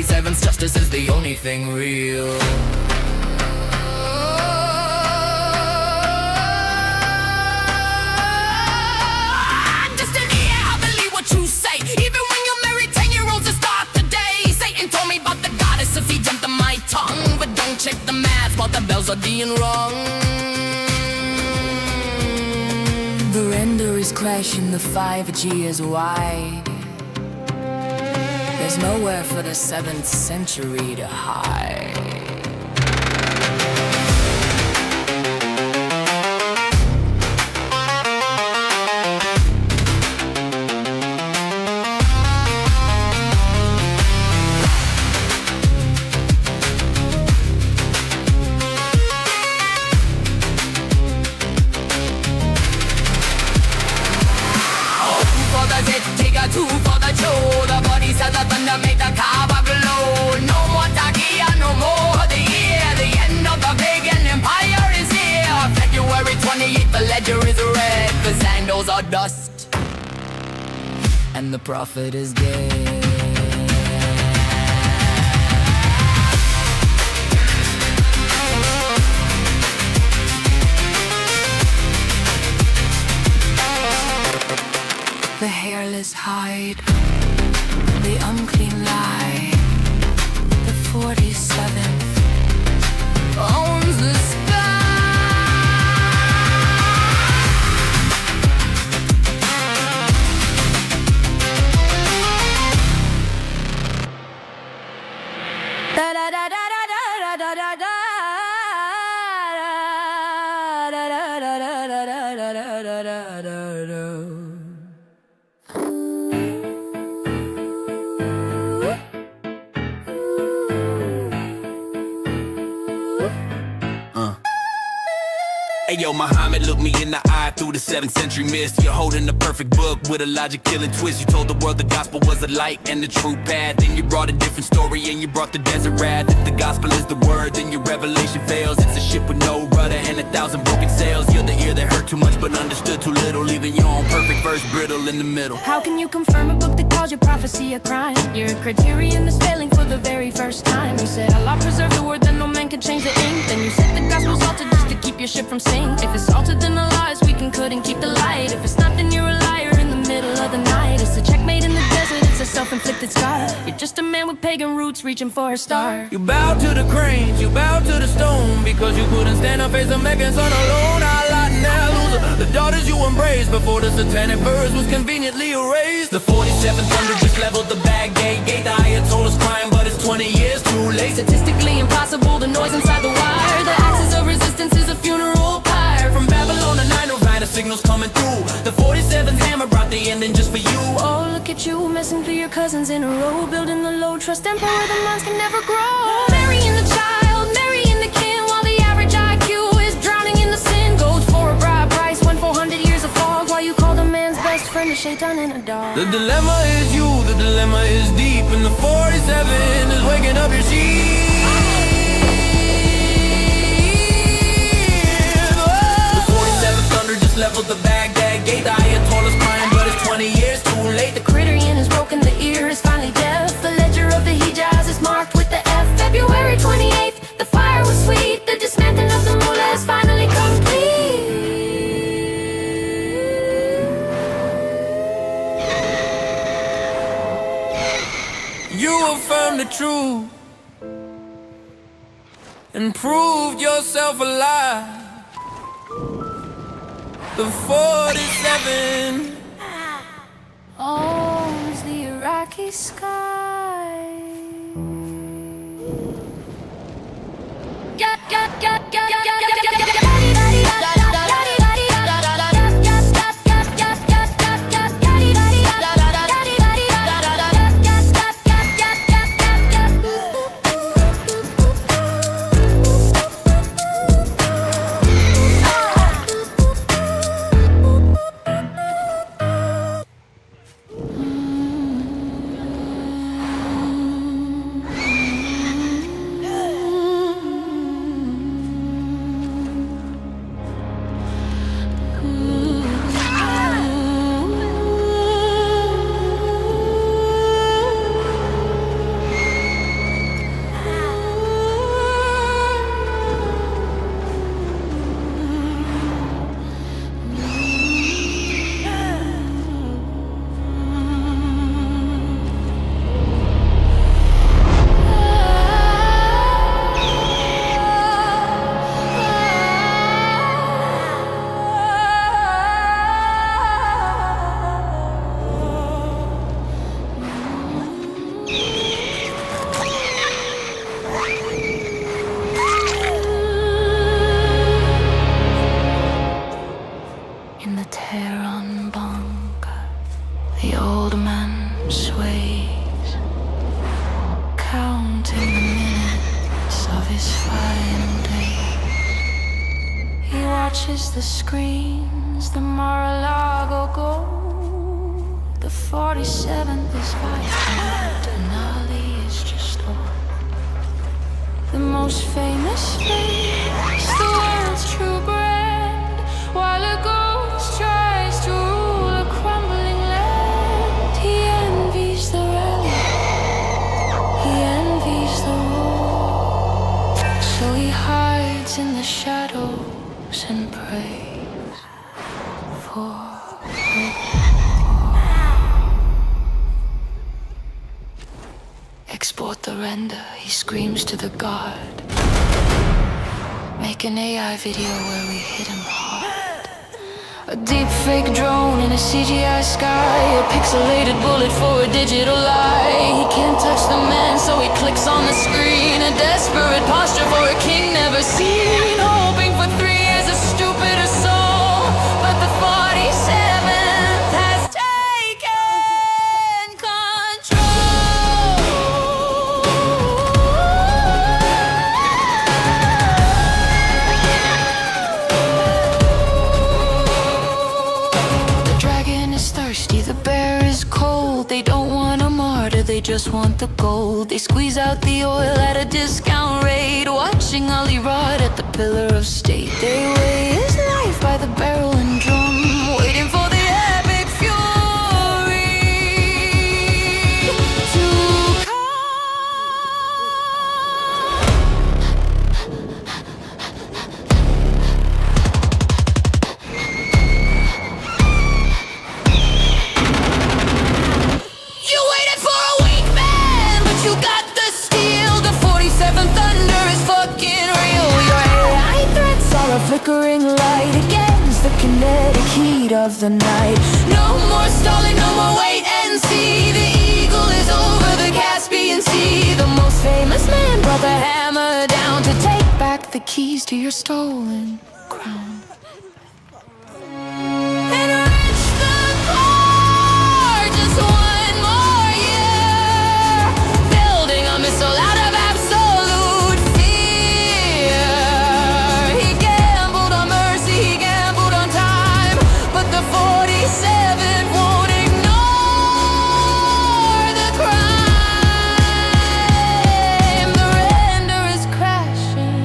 47's justice is the only thing real. Destiny, I believe what you say. Even when you're married 10-year-olds to start the day. Satan told me about the goddess if he jumped on my tongue. But don't check the math while the bells are being rung. The render is crashing, the 5G is wide. There's nowhere for the 7th century to hide. Two for the show, the body said the thunder make the car glow. No more Takia, no more the year. The end of the pagan empire is here. February 28th, the ledger is red. The sandals are dust, and the prophet is dead. The hairless hide, the unclean lie. The 47th owns the sky. Da da da da da da da da da. Hey yo, Muhammad, look me in the eye through the 7th century mist. You're holding the perfect book with a logic-killing twist. You told the world the gospel was the light and the true path. Then you brought a different story and you brought the desert wrath. If the gospel is the word, then your revelation fails. It's a ship with no rudder and 1,000 broken sails. You're the ear that heard too much but understood too little, leaving your own perfect verse brittle in the middle. How can you confirm a book that calls your prophecy a crime? Your criterion is failing for the very first time. You said Allah preserved the word that no man could change the ink. Then you said the gospel's altered just to keep your ship from sinking. If it's altered, then the lies we can cut and keep the light. If it's not, then you're a liar in the middle of the night. It's a checkmate in the desert, it's a self-inflicted scar. You're just a man with pagan roots reaching for a star. You bow to the cranes, you bow to the stone, because you couldn't stand up face the Meccan son alone. Allah loser, the daughters you embraced before the satanic verse was conveniently erased. The 47th thunder just leveled the Baghdad gate. The Ayatollah's crying, but it's 20 years too late. Statistically impossible, the noise inside the wire. The axis of resistance is a funeral pyre. From Babylon to 909, the signal's coming through. The 47th hammer brought the ending just for you. Oh, look at you, messing through your cousins in a row, building the low trust empire the minds can never grow. Marrying the child, marrying the kin, while the average IQ is drowning in the sin. Gold for a bride price, 400 years of fog, while you call the man's best friend a shaitan and a dog. The dilemma is you, the dilemma is deep, and the 47 is waking up your sheep. Just leveled the Baghdad gate. The Ayatollah's crying, but it's 20 years too late. The criterion is broken, the ear is finally deaf. The ledger of the Hijaz is marked with the F. February 28th, the fire was sweet. The dismantling of the mullah is finally complete. You affirmed the truth and proved yourself alive. The 47 owns the Iraqi sky. The old man sways, counting the minutes of his final days. He watches the screens, the Mar-a-Lago go. The 47th is vibrant, Denali is just old. The most famous face, the world's true brand, while a ghost tries to rule a crumbling land. He envies the rally, he envies the roar. So he hides in the shadows and prays for export the render, he screams to the guard. Make an AI video where we hit him hard. A deep fake drone in a CGI sky, a pixelated bullet for a digital lie. He can't touch the man, so he clicks on the screen. A desperate posture for a king never seen. Hoping for 3 years a stupider soul, but the 47th has taken control. The dragon is thirsty, the bear is cold. They don't want a martyr, they just want the gold. They squeeze out the oil at a discount rate, watching Ali rot at the pillar of state. They weigh his life by the barrel and drum, waiting for the epic fury to come. You waited for a weak man, but you got the steel. The 47th thunder is fucking real. Your AI threats are a flickering light against the kinetic heat of the night. No more stalling, no more wait and see. The eagle is over the Caspian Sea. The most famous man brought the hammer down to take back the keys to your stolen crown. Enrich the core, just one more year, building a missile out of absolute fear. He gambled on mercy, he gambled on time, but the 47 won't ignore the crime. The render is crashing,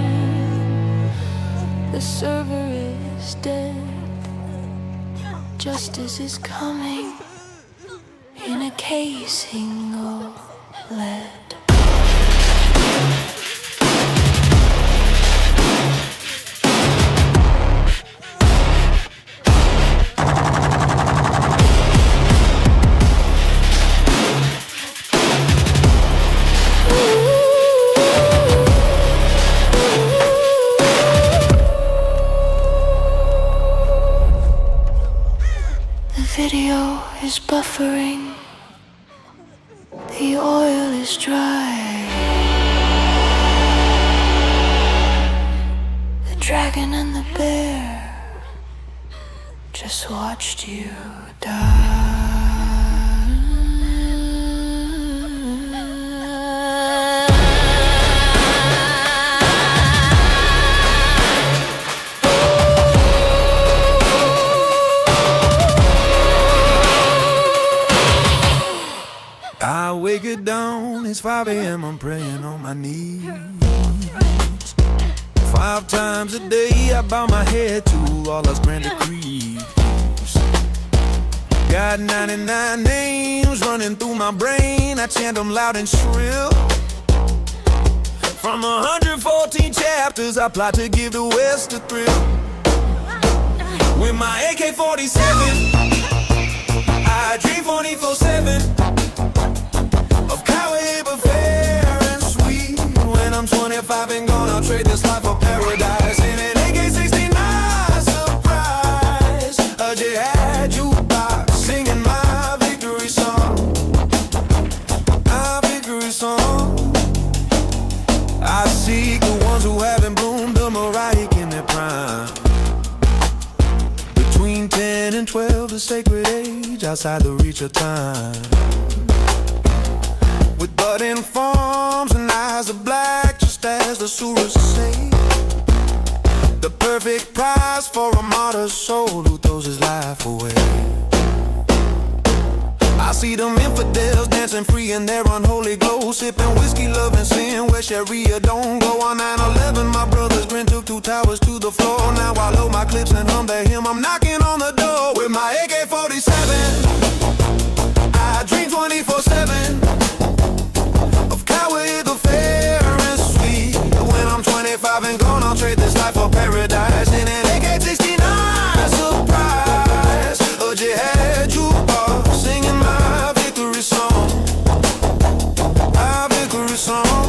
the server is dead. Justice is coming in a casing of lead. The video is buffering, the oil is dry. The dragon and the bear just watched you I wake it down, it's 5 a.m., I'm praying on my knees. 5 times a day I bow my head to Allah's grand decrees. Got 99 names running through my brain, I chant them loud and shrill. From 114 chapters I plot to give the West a thrill. With my AK-47 I dream 24/7 of cowboy but fair and sweet. When I'm 25 and gone, I'll trade this life for paradise. In an AK-69 surprise, a jihad jukebox singing my victory song. My victory song. I seek the ones who haven't bloomed the moraic in their prime. Between 10 and 12, the sacred age outside the reach of time. With budding farms and eyes of black, just as the surahs say. The perfect prize for a martyr's soul who throws his life away. I see them infidels dancing free in their unholy glow, sipping whiskey, loving sin where Sharia don't go. On 9/11 my brothers grin, took 2 towers to the floor. Now I load my clips and hum the hymn. I'm knocking on the door with my AK-47. I dream 24/7 of coward the fair and sweet. When I'm 25 and gone, I'll trade this life for paradise in an AK-69 surprise. A jihad jukebox singing my victory song, my victory song.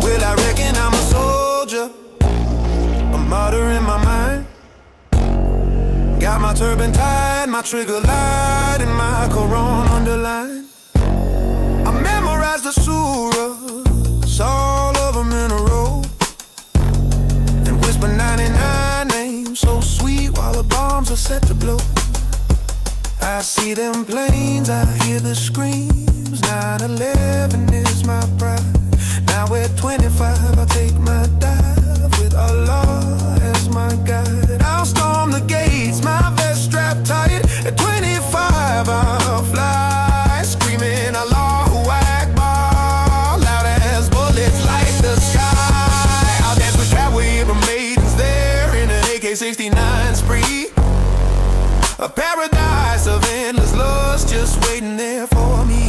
Well, I reckon I'm a soldier, a martyr in my mind. Got my turban tied, my trigger light, and my Quran underlined. I memorized the surahs, all of them in a row, and whisper 99 names so sweet while the bombs are set to blow. I see them planes, I hear the screams. 9/11 is my pride. Now at 25 I'll take my dive with Allah as my guide. I'll storm the gates, my vest strapped tight. At 25 I'll fly, screaming Allahu Akbar, loud as bullets light the sky. I'll dance with cowboy maidens there in an AK-69 spree. A paradise of endless lust just waiting there for me.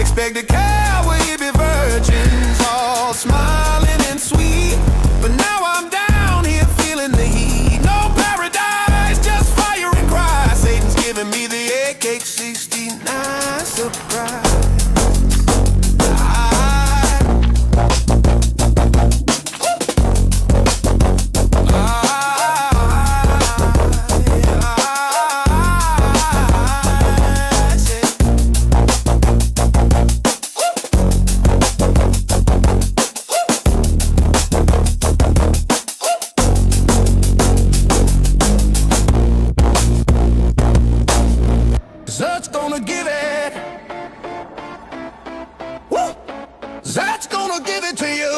Expect the cowboy be virgins, all smiling and sweet. But now I'm down here feeling the heat. No paradise, just fire and cry. Satan's giving me the AK-69 surprise. Zut's gonna give it. Woo! Zut's gonna give it to you.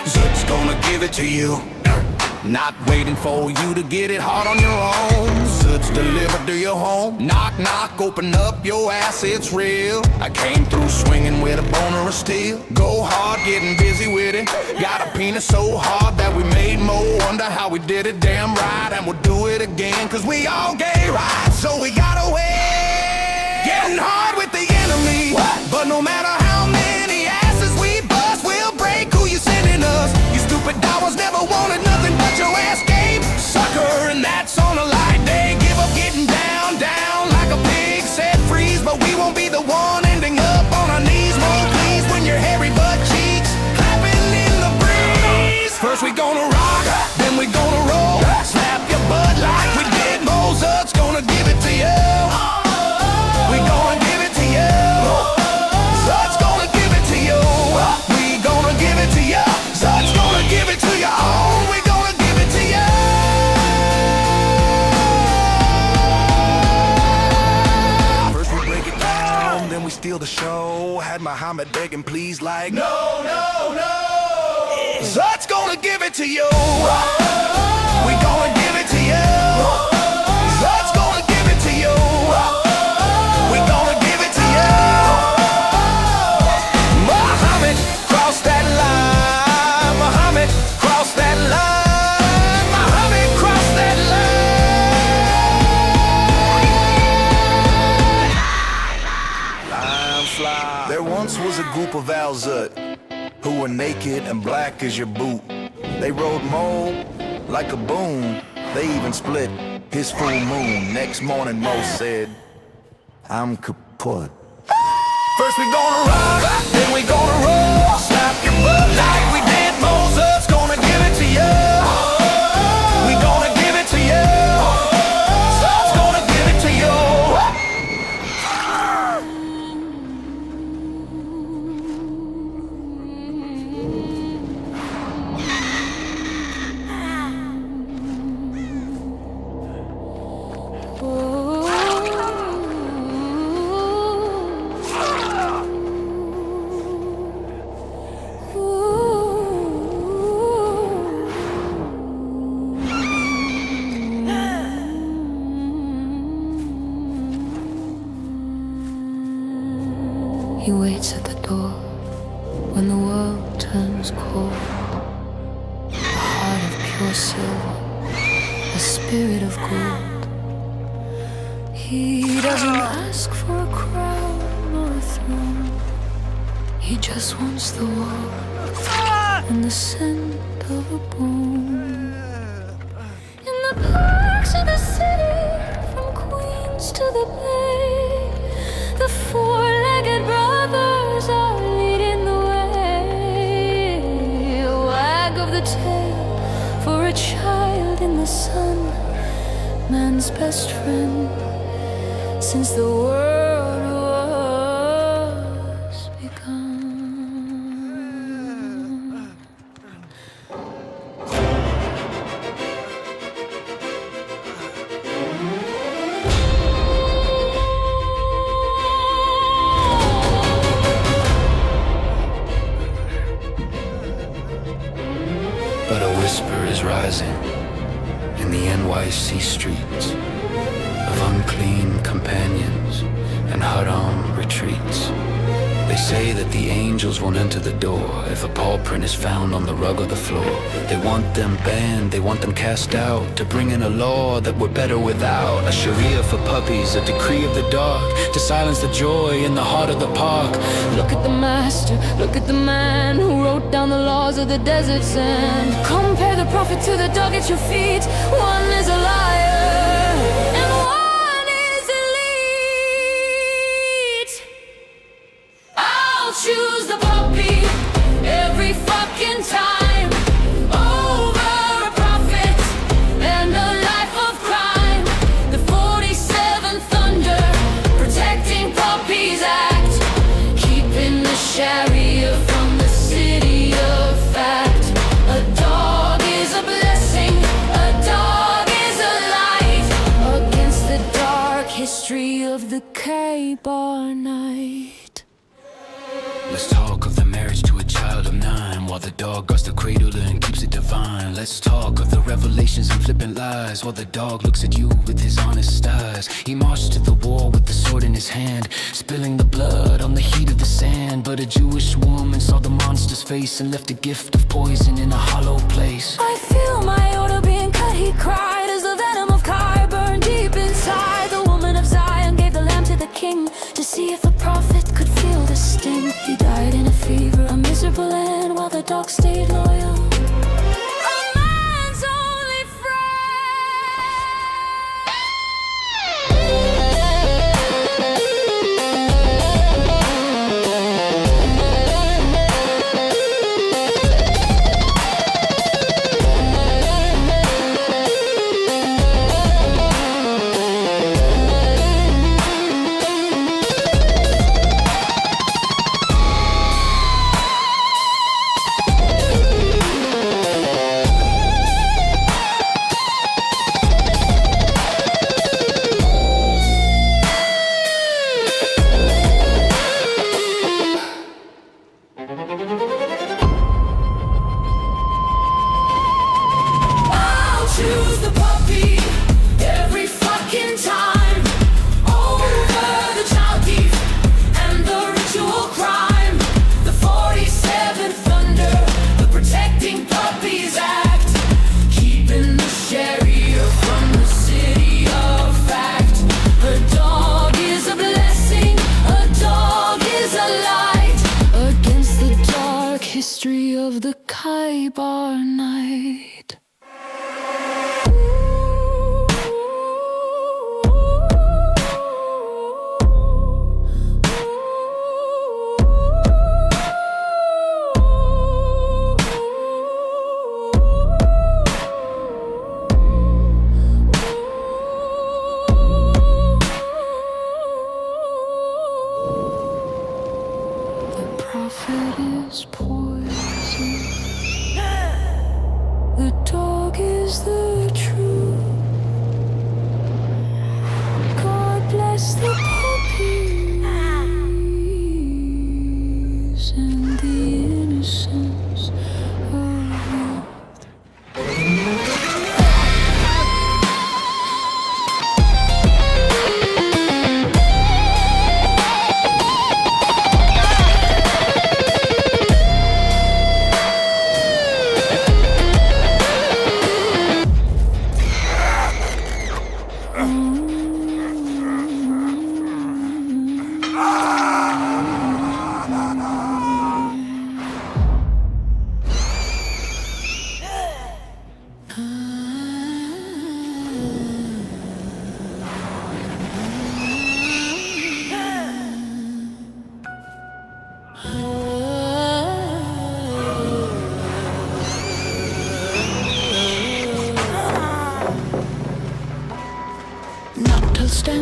Zut's gonna give it to you. Not waiting for you to get it hard on your own. Zut's delivered to your home. Knock, knock, open up your ass, it's real. I came through swinging with a boner of steel. Go hard, getting busy with it. Got a penis so hard that we made more. Wonder how we did it, damn right. And we'll do it again, cause we all gay, right? So we gotta win. Getting hard with the enemy. But no matter how many asses we bust, we'll break who you sending us. You stupid dollars never wanted nothing but your ass game, sucker, and that's on a light day. Give up getting down, down like a pig set freeze. But we won't be the one ending up on our knees. More please when your hairy butt cheeks clapping in the breeze. First we gonna rock, then we gonna roll. Slap your butt like we did Mozart's gonna give it to you. We gonna give it to you. Zut's gonna give it to you. We gonna give it to you. Zut's gonna give it to you. Oh, we gonna give it to you. First we break it down, then we steal the show. Had Muhammad begging please like no, no, no. Zut's gonna give it to you. We gonna give it to you. Zut's gonna give it to you. We gonna give it to you. Muhammad crossed that line. Muhammad crossed that line. Muhammad crossed that line. Line fly. There once was a group of Al-Zut who were naked and black as your boot. They rode Mo like a boon. They even split his full moon. Next morning Mo said, I'm kaput. First we gonna rock, then we gonna roll. Slap your butt like we did Mozart's gonna give it to you. We gonna give it to you. Zut's gonna give it to you. Oh. He waits at the door when the world turns cold. A heart of pure silver, a spirit of gold. He doesn't ask for a crown or a throne. He just wants the warmth and the scent of a bone. In the parks of the city, from Queens to the Bay, the four-legged brothers are leading the way. A wag of the tail for a child in the sun, man's best friend since the world was begun. But a whisper is rising in the NYC streets of unclean companions and haram retreats. They say that the angels won't enter the door if a paw print is found on the rug or the floor. They want them banned, they want them cast out, to bring in a law that we're better without. A sharia for puppies, a decree of the dark, to silence the joy in the heart of the park. Look at the master, look at the man who wrote down the laws of the desert sand. Compare the prophet to the dog at your feet. One is a liar and one is elite. I'll choose the puppy every fucking time over a prophet and a life of crime. The 47th Thunder Protecting Puppies Act, keeping the Sharia from the city of fact. A dog is a blessing, a dog is a light against the dark history of the K-Bar night. Let's talk of the marriage to a child of 9, while the dog guards the cradle and keeps it divine. Let's talk of the revelations and flippant lies, while the dog looks at you with his honest eyes. He marched to the war with the sword in his hand, spilling the blood on the heat of the sand. But a Jewish woman saw the monster's face and left a gift of poison in a hollow place. I feel my odor being cut, he cried, as the venom of Kai burned deep inside. The woman of Zion gave the lamb to the king to see if a prophet could feel the sting. He died in a fever, a miserable end, while the dog stayed loyal. A man's only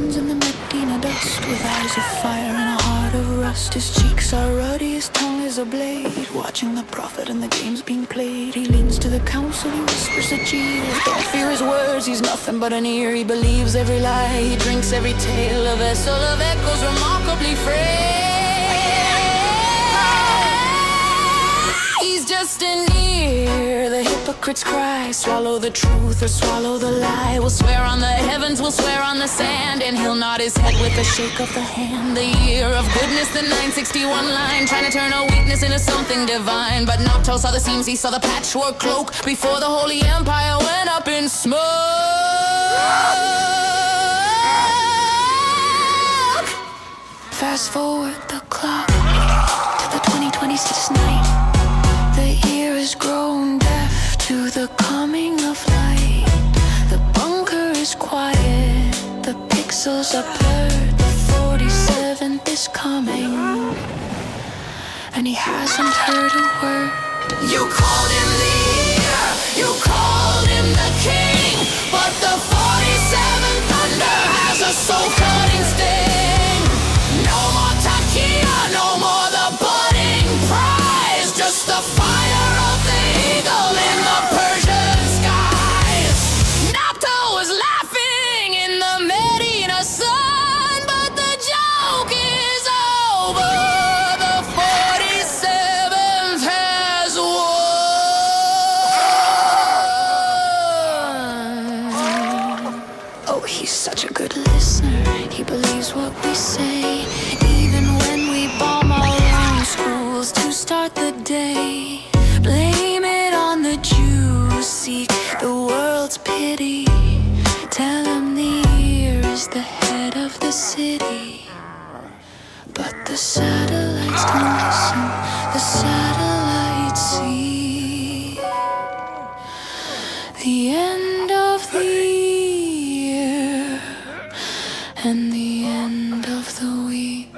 stands in the Medina dust with eyes of fire and a heart of rust. His cheeks are ruddy, his tongue is a blade. Watching the prophet and the games being played. He leans to the council, he whispers to Jesus. Don't fear his words, he's nothing but an ear. He believes every lie, he drinks every tale. A vessel of echoes remarkably frail. He's just an ear. The hypocrites cry, swallow the truth or swallow the lie. We'll swear on the heavens, we'll swear on the sand, and he'll nod his head with a shake of the hand. The year of goodness, the 961 line, trying to turn a weakness into something divine. But Nocto saw the seams, he saw the patchwork cloak before the Holy Empire went up in smoke. Fast forward the clock to the 2026 night. The ear has grown deaf to the coming of light. The bunker is quiet, the pixels are blurred. The 47th is coming, and he hasn't heard a word. You called him the ear, you called him the king, but the 47th thunder has a soul-cutting sting. No more Takia, no more the budding prize, just the fire of the eagle in the Persian skies. Nocto was laughing in the Medina sun, but the joke is over. The 47th has won. Oh, he's such a good listener. He believes what we say, even when we bomb our own schools to start the day. Blame it on the Jews, seek the world's pity. Tell him the ear is the head of the city. But the satellites don't listen, the satellites see the end of the year and the end of the week.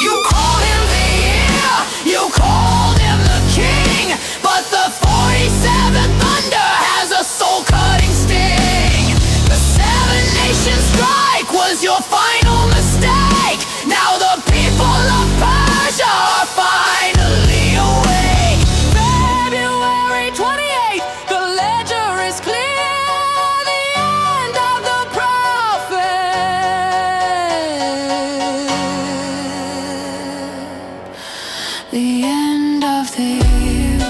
You called him the ear, you called him the king, but the 47th thunder has a soul-cutting sting. The 7-nation strike was your final mistake. Now the people of Persia are finally awake. February 28th, the ledger is clear. The end of the prophet. The end of the year.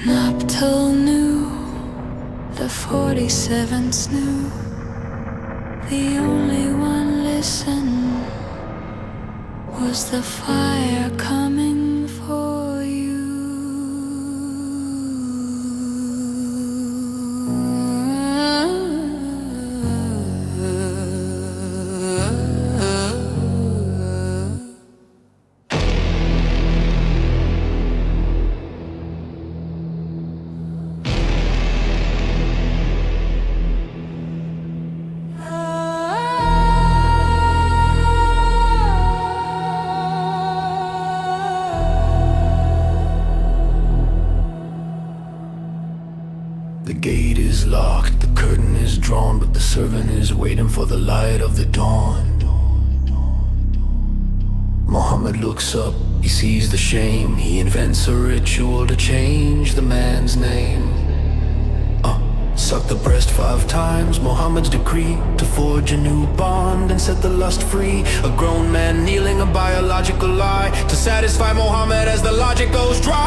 Noctil knew, the 47th knew. The only one listened was the fire coming for you. The gate is locked, the curtain is drawn, but the servant is waiting for the light of the dawn. Muhammad looks up, he sees the shame. He invents a ritual to change the man's name. Suck the breast 5 times, Muhammad's decree, to forge a new bond and set the lust free. A grown man kneeling, a biological lie, to satisfy Muhammad as the logic goes dry.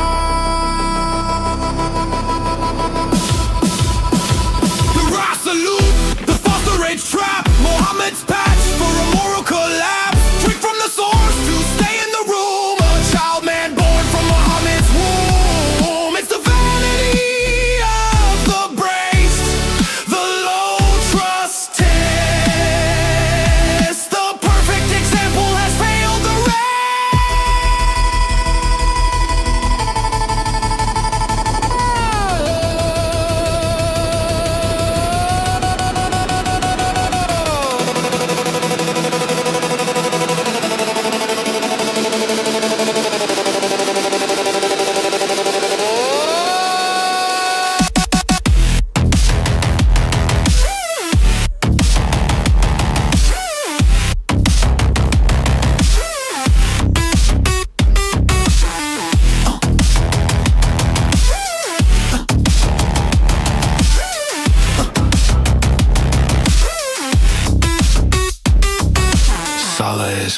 The Ra salute, the foster age trap, Muhammad's patch for a moral collapse. Trick from the source to stay in the room, a child man born from Muhammad's womb. It's the vanity of the braced, the low trust test. The perfect example has failed.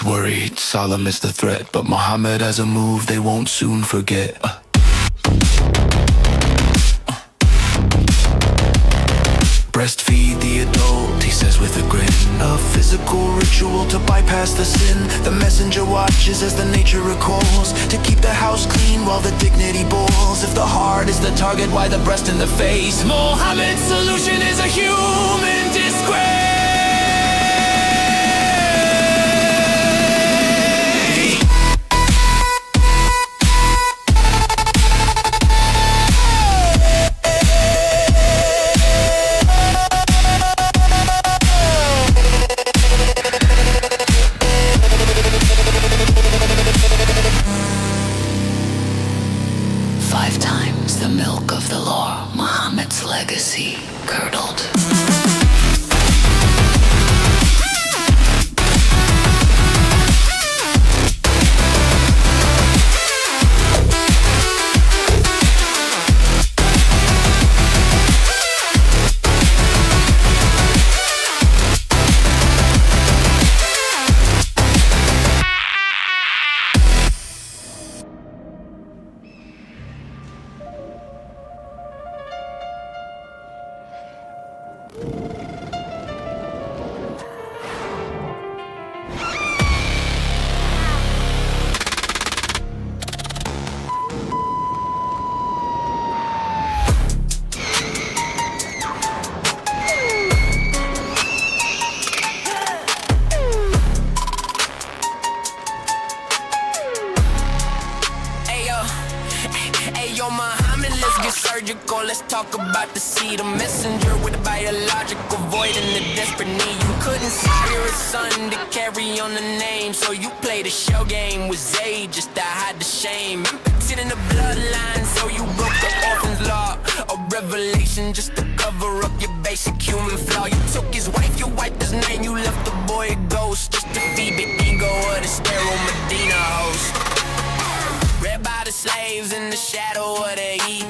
worried, solemn is the threat, but Muhammad has a move they won't soon forget. Breastfeed the adult, he says with a grin. A physical ritual to bypass the sin. The messenger watches as the nature recalls to keep the house clean while the dignity boils. If the heart is the target, why the breast in the face? Muhammad's solution is a human disgrace. 5 times the milk of the law, Muhammad's legacy curdled. Surgical, let's talk about the seed. A messenger with a biological void and a desperate need. You couldn't sire a son to carry on the name, so you played a shell game with Zayd just to hide the shame. Impacted in the bloodline, so you broke the orphan's law. A revelation just to cover up your basic human flaw. You took his wife, you wiped his name, you left the boy a ghost just to feed the ego of the sterile Medina host. Read by the slaves in the shadow of the heat,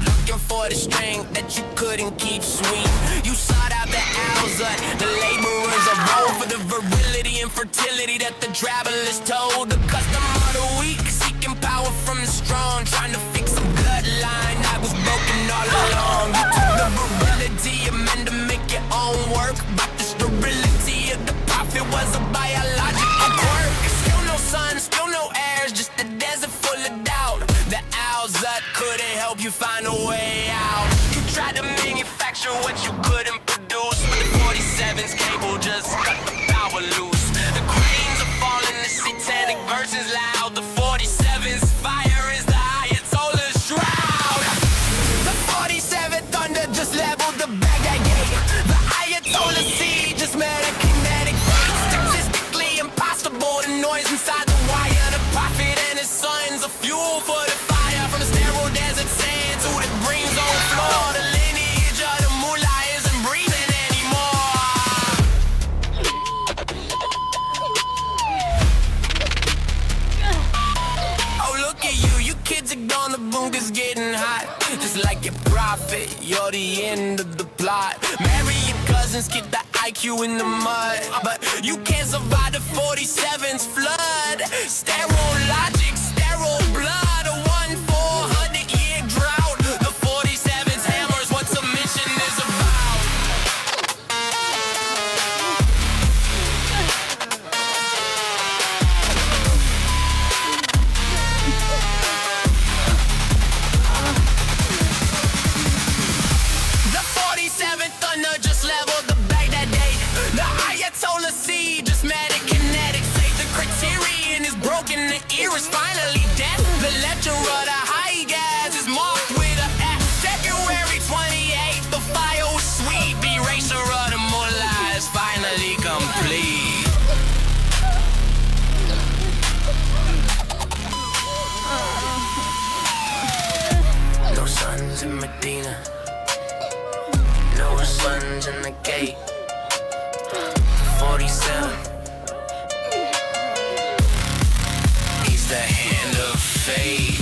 looking for the strength that you couldn't keep sweet. You sought out the Al-Zut, the laborers of role for the virility and fertility that the travelers told. The custom of the weak, seeking power from the strong, trying to fix a bloodline that was broken all along. You took the virility of men to make your own work, but the sterility of the prophet was a biological quirk. Still no sons, still no heirs, just a desert full of doubt. The Al-Zut couldn't help you find a way out. You tried to manufacture what you couldn't produce, but the 47's cable just cut the power loose. The cranes are falling, the satanic verses loud. The 47's fire is the Ayatollah's shroud. The 47th thunder just leveled the Baghdad gate. The Ayatollah sea just met a kinetic fate. Statistically impossible, the noise inside the wire. The prophet and his sons are fuel for the fire. From the sterile desert sand to the green zone floor, the lineage of the mullah isn't breathing anymore. Oh, look at you, you kids are gone, the bunker's getting hot. Just like your prophet, you're the end of the plot. Marry your cousins, get the IQ in the mud, but you can't survive the 47's flood. Sterile logic, sterile blood, a 1-400-year drought. The 47's hammers what submission is about. The 47th thunder just leveled the Baghdad date. The Ayatollah sea just met a kinetic fate. The criterion is broken, the ear is finally deaf. The lecture of the high gas is marked with a F. February 28th, the fire was sweet. The erasure of the mullah is finally complete. No sons in Medina, no sons in the gate. 47, he's the hand of fate.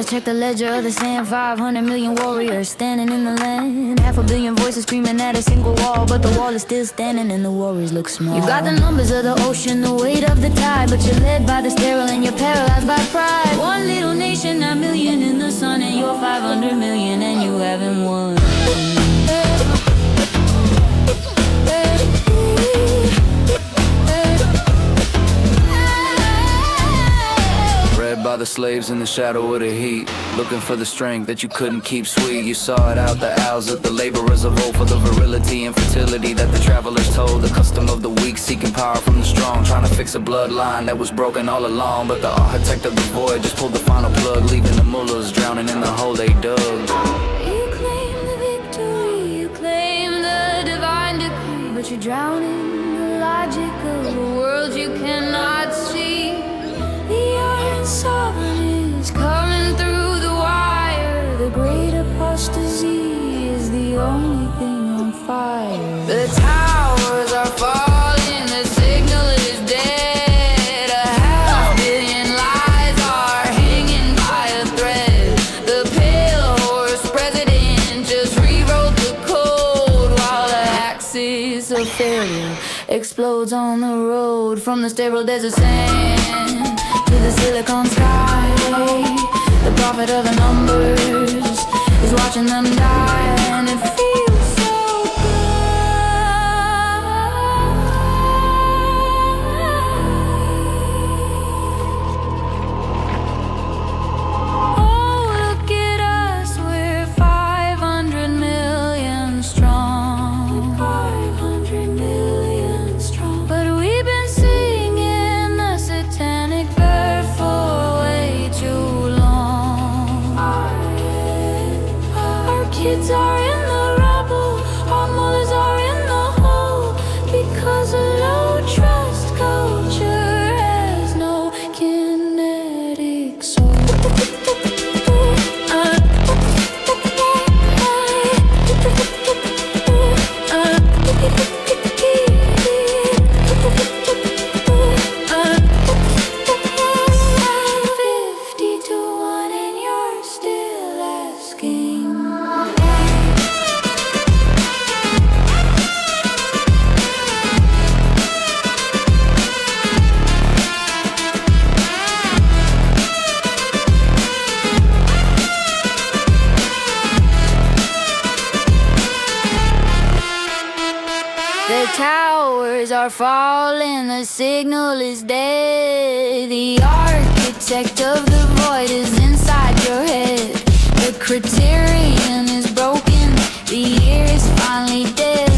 check the ledger of the sand. 500 million warriors standing in the land. 500 million voices screaming at a single wall, but the wall is still standing and the warriors look small. You got the numbers of the ocean, the weight of the tide, but you're led by the sterile and you're paralyzed by pride. One little nation, 9 million in the sun, and you're 500 million and you haven't won. Bred by the slaves in the shadow of the heat, looking for the strength that you couldn't keep sweet. You saw it out the owls of the laborers of old, for the virility and fertility that the travelers told. The custom of the weak, seeking power from the strong, trying to fix a bloodline that was broken all along. But the architect of the void just pulled the final plug, leaving the mullahs drowning in the hole they dug. You claim the victory, you claim the divine decree, but you drown in the logic of a world you cannot see. The iron sovereign is coming through the wire. The great apostasy is the only thing on fire. The towers are falling, the signal is dead. 500 million lies are hanging by a thread. The pale horse president just rewrote the code, while the axis of failure explodes on the road. From the sterile desert sand to the silicon sky, the prophet of the numbers is watching them die, and it feels so Oh, look at us, we're 500 million strong. 500 million strong. But we've been singing the satanic bird for way too long. Our kids are in the rubble, our mothers are in the hole, because a low trust culture has no kinetic soul. The towers are falling, the signal is dead. The architect of the void is inside your head. The criterion is broken, the year is finally dead.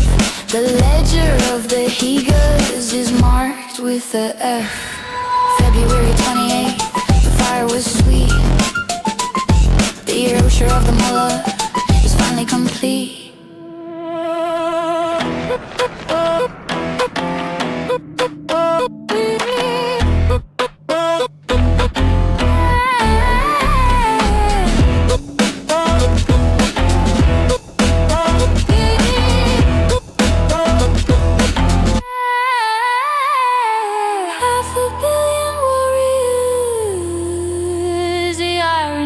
The ledger of the Higas is marked with a F. February 28th, the fire was sweet. The erasure of the mullah is finally complete.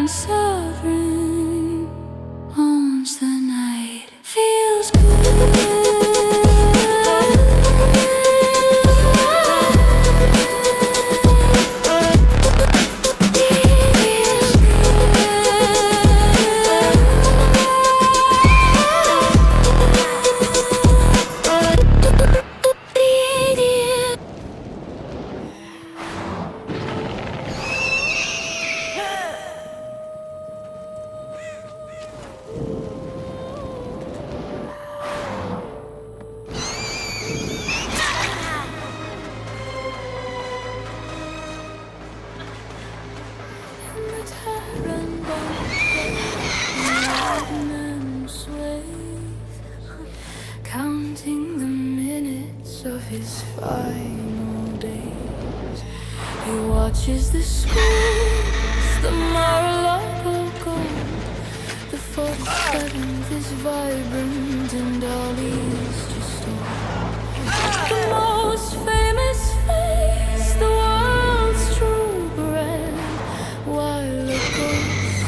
Sovereign owns the night. Feels good. Counting the minutes of his final days, he watches the schools, the Mar-a-Lago gold. The 47th is vibrant and all is just old. The most famous face, the world's true brand, while a ghost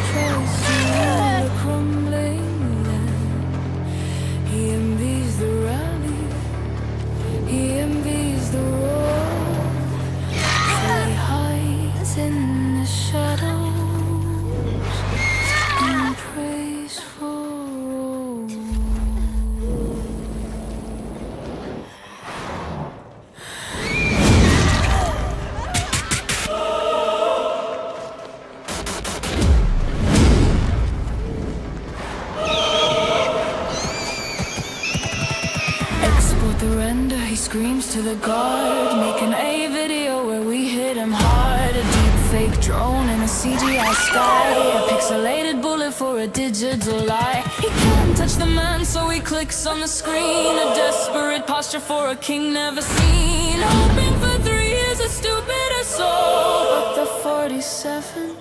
a CGI sky, a pixelated bullet for a digital lie. He can't touch the man, so he clicks on the screen. A desperate posture for a king never seen. Hoping for 3 years a stupider soul, but the 47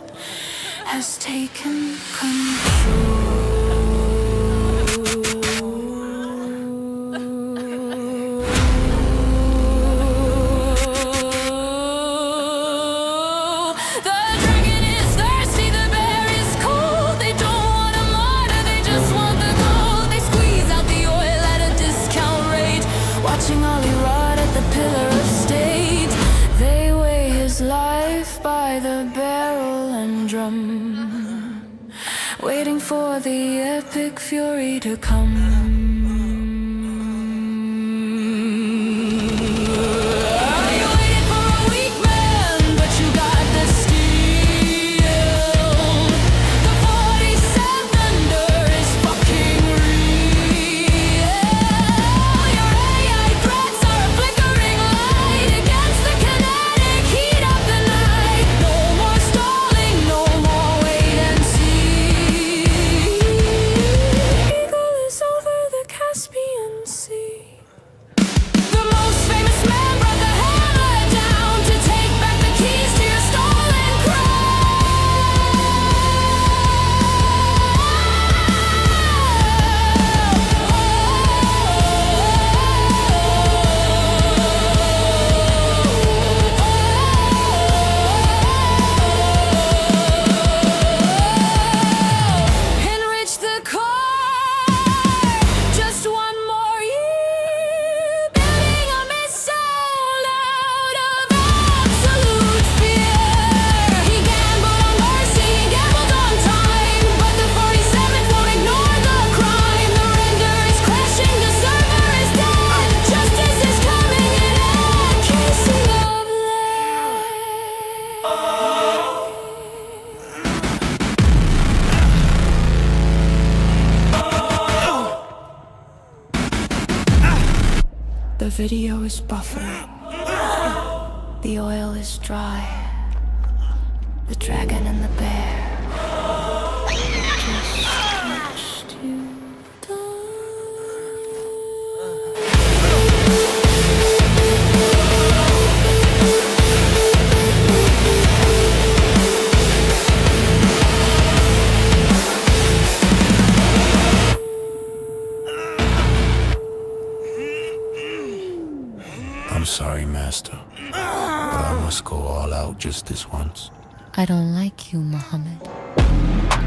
has taken control. Waiting for the epic fury to come. You waited for a weak man, but you got the steel. The 47 is fucking real. Your AI threats are a flickering light against the kinetic heat of the night. No more stalling, no more wait and see. Eagle is over the Caspian Sea. The most famous man brought the hammer down to take back the keys to your stolen Enrich the core, just one more year, building a missile out of absolute fear. He gambled on mercy, he gambled on time, but the 47 won't ignore the crime. The render is crashing, the server is dead. Justice is coming in a casing of lead. The video is buffering. The oil is dry. The dragon and the bear just watched you I'm sorry, Master, but I must go all out just this once. I don't like you, Muhammad.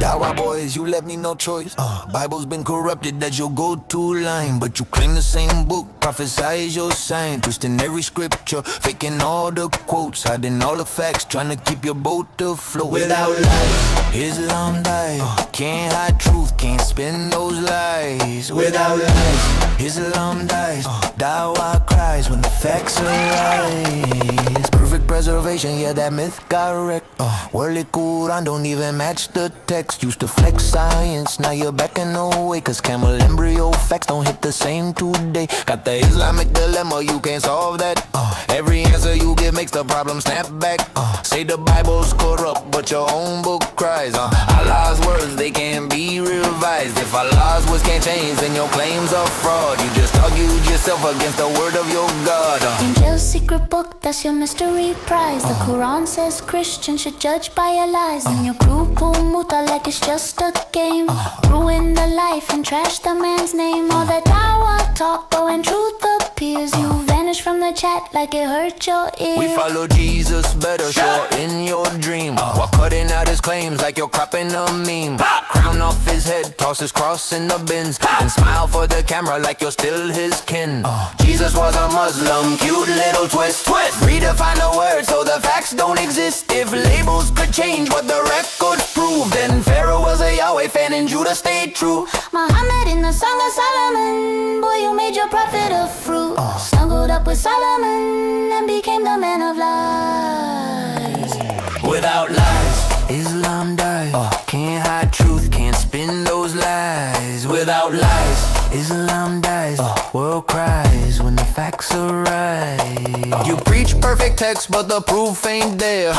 Dawa boys, you left me no choice. Bible's been corrupted, that's your go-to line. But you claim the same book, prophesy is your sign. Twisting every scripture, faking all the quotes, hiding all the facts, trying to keep your boat afloat. Without lies, Islam dies. Can't hide truth, can't spin those lies. Without lies, Islam dies. Dawa cries when the facts arise. Perfect preservation, yeah, that myth got wrecked. Worldly Quran don't even match the text. Used to flex science, now you're backing away. Cause camel embryo facts don't hit the same today. Got the Islamic dilemma, you can't solve that. Every answer you give makes the problem snap back. Say the Bible's corrupt, but your own book cries. Allah's words, they can't be revised. If Allah's words can't change, then your claims are fraud. You just argued yourself against the word of your God. Angel's secret book, that's your mystery prize. The Quran says Christians should judge by your lies. And your crew pull muta like it's just a game. Ruin the life and trash the man's name. All that dawah talk, but when truth appears, you vanish from the chat like it hurt your ears. We follow Jesus better, sure, in your dream. While cutting out his claims like you're cropping a meme. Crown off his head, toss his cross in the bins, and smile for the camera like you're still his kin. Jesus was a Muslim, cute little twist. Redefine the word so the facts don't exist. If labels could change what the records prove, then Pharaoh was a Yahweh fan and Judah stayed true. Muhammad in the Song of Solomon, boy, you made your prophet of fruit. Snuggled up with Solomon and became the man of lies. Without lies, Islam dies. Can't hide truth, can't spin those lies. Without lies, Islam dies. World cries when the facts arise. You preach perfect text, but the proof ain't there.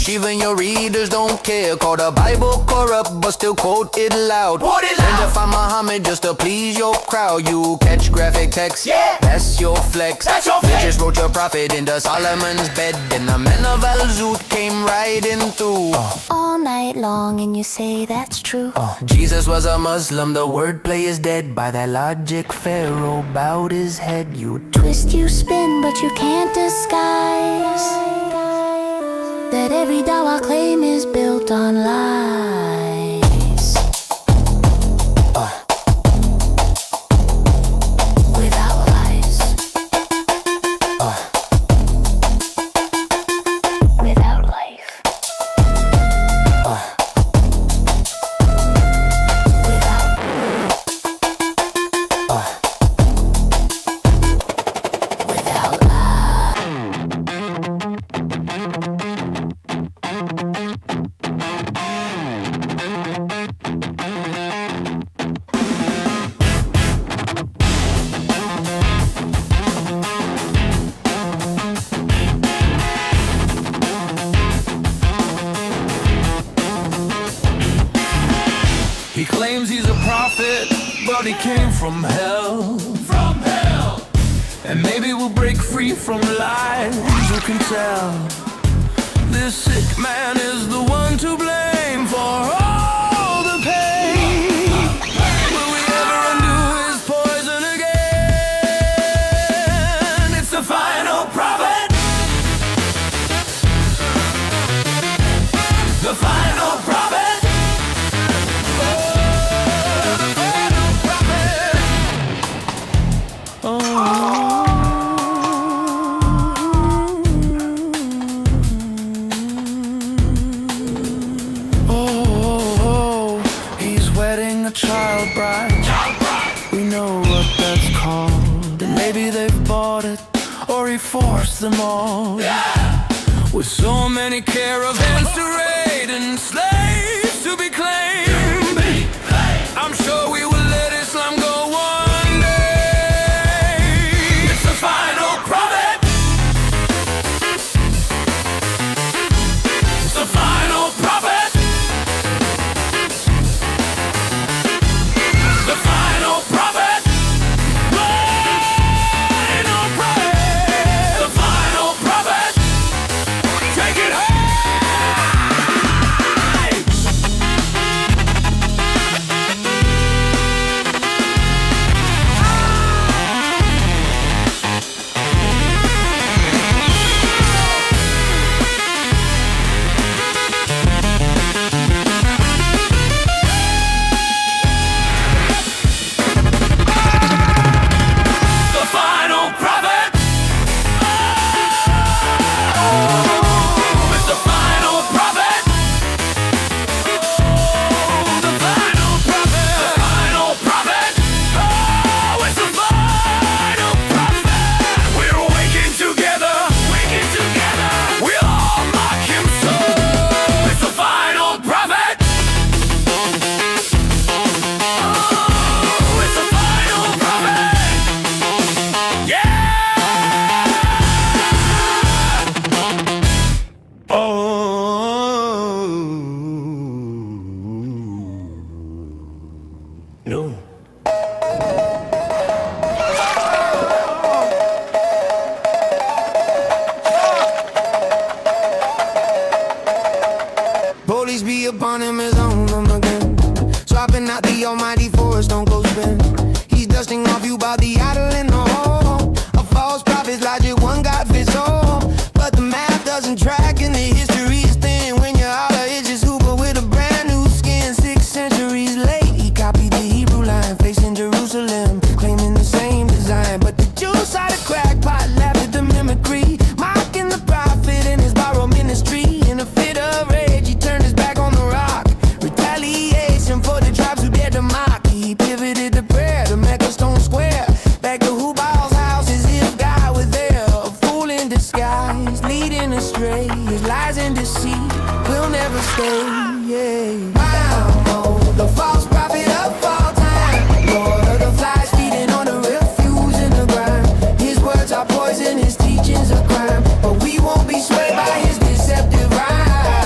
even your readers don't care. Call the Bible corrupt, but still quote it loud. Quote it Then loud. define Muhammad just to please your crowd. You catch graphic text, Yeah. that's your flex. That's your You flex. just wrote your prophet into Solomon's bed. Then the men of Al-Zut came riding through. All night long, and you say that's true. Jesus was a Muslim, the wordplay is dead. By that logic, Pharaoh bowed his head. You Twist, you spin, but you can't disguise that every Dawa claim is built on lies. Without lies. Without life. Without He claims he's a prophet, but he came from hell. From hell. And maybe we'll break free from lies. Who can tell? This sick man is the one to blame for all the pain. Will we ever undo his poison again? It's the final prophet. The final prophet. He's wedding a child bride. We know what that's called. And maybe they've bought it, or he forced them all. With so many caravans to raid and slaves to be claimed, I'm sure we will let Islam go one day. It's the final prophet. It's the final prophet. The final prophet. Final prophet. The final prophet. Take it high. The final prophet. It's the final prophet. The final prophet. The final prophet. Oh, it's the final prophet. We're waking together. Waking together. We'll all mock him so. It's the final prophet. Oh, it's the final prophet. Yeah! Oh no. Police be upon him as on him again. Swapping out the almighty force, don't go spin. He's dusting off you by the idol in the hall. A false prophet's logic, one God fits all. But the math doesn't track and the history is thin. When you holler, it's just Hooper with a brand new skin. 6 centuries late, he copied the Hebrew line, facing Jerusalem, claiming the same design. But the Jews saw the crackpot, laughed at the mimicry, mocking the prophet and his borrowed ministry. In a fit of rage, he turned his back on the rock. Retaliation for the tribes who dared to mock. He pivoted to prayer to Mecca Stone Square. Back to Hubal's house as if God was there. A fool in disguise, leading astray. His lies and deceit will never stay. Yeah. Wow, the false prophet of all time. Lord of the flies feeding on the refuse in the ground. His words are poison, his teachings are crime. But we won't be swayed by his deceptive rhyme.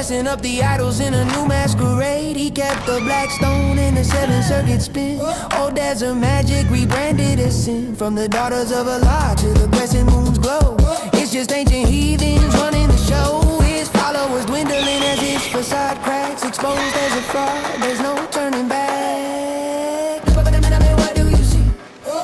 dressing up the idols in a new masquerade. He kept the black stone in the 7th circuit spin. Old desert magic rebranded as sin. From the daughters of Allah to the crescent moon's glow, it's just ancient heathens running the show. His followers dwindling as his facade cracks, exposed as a fraud, there's no turning back. What do you see?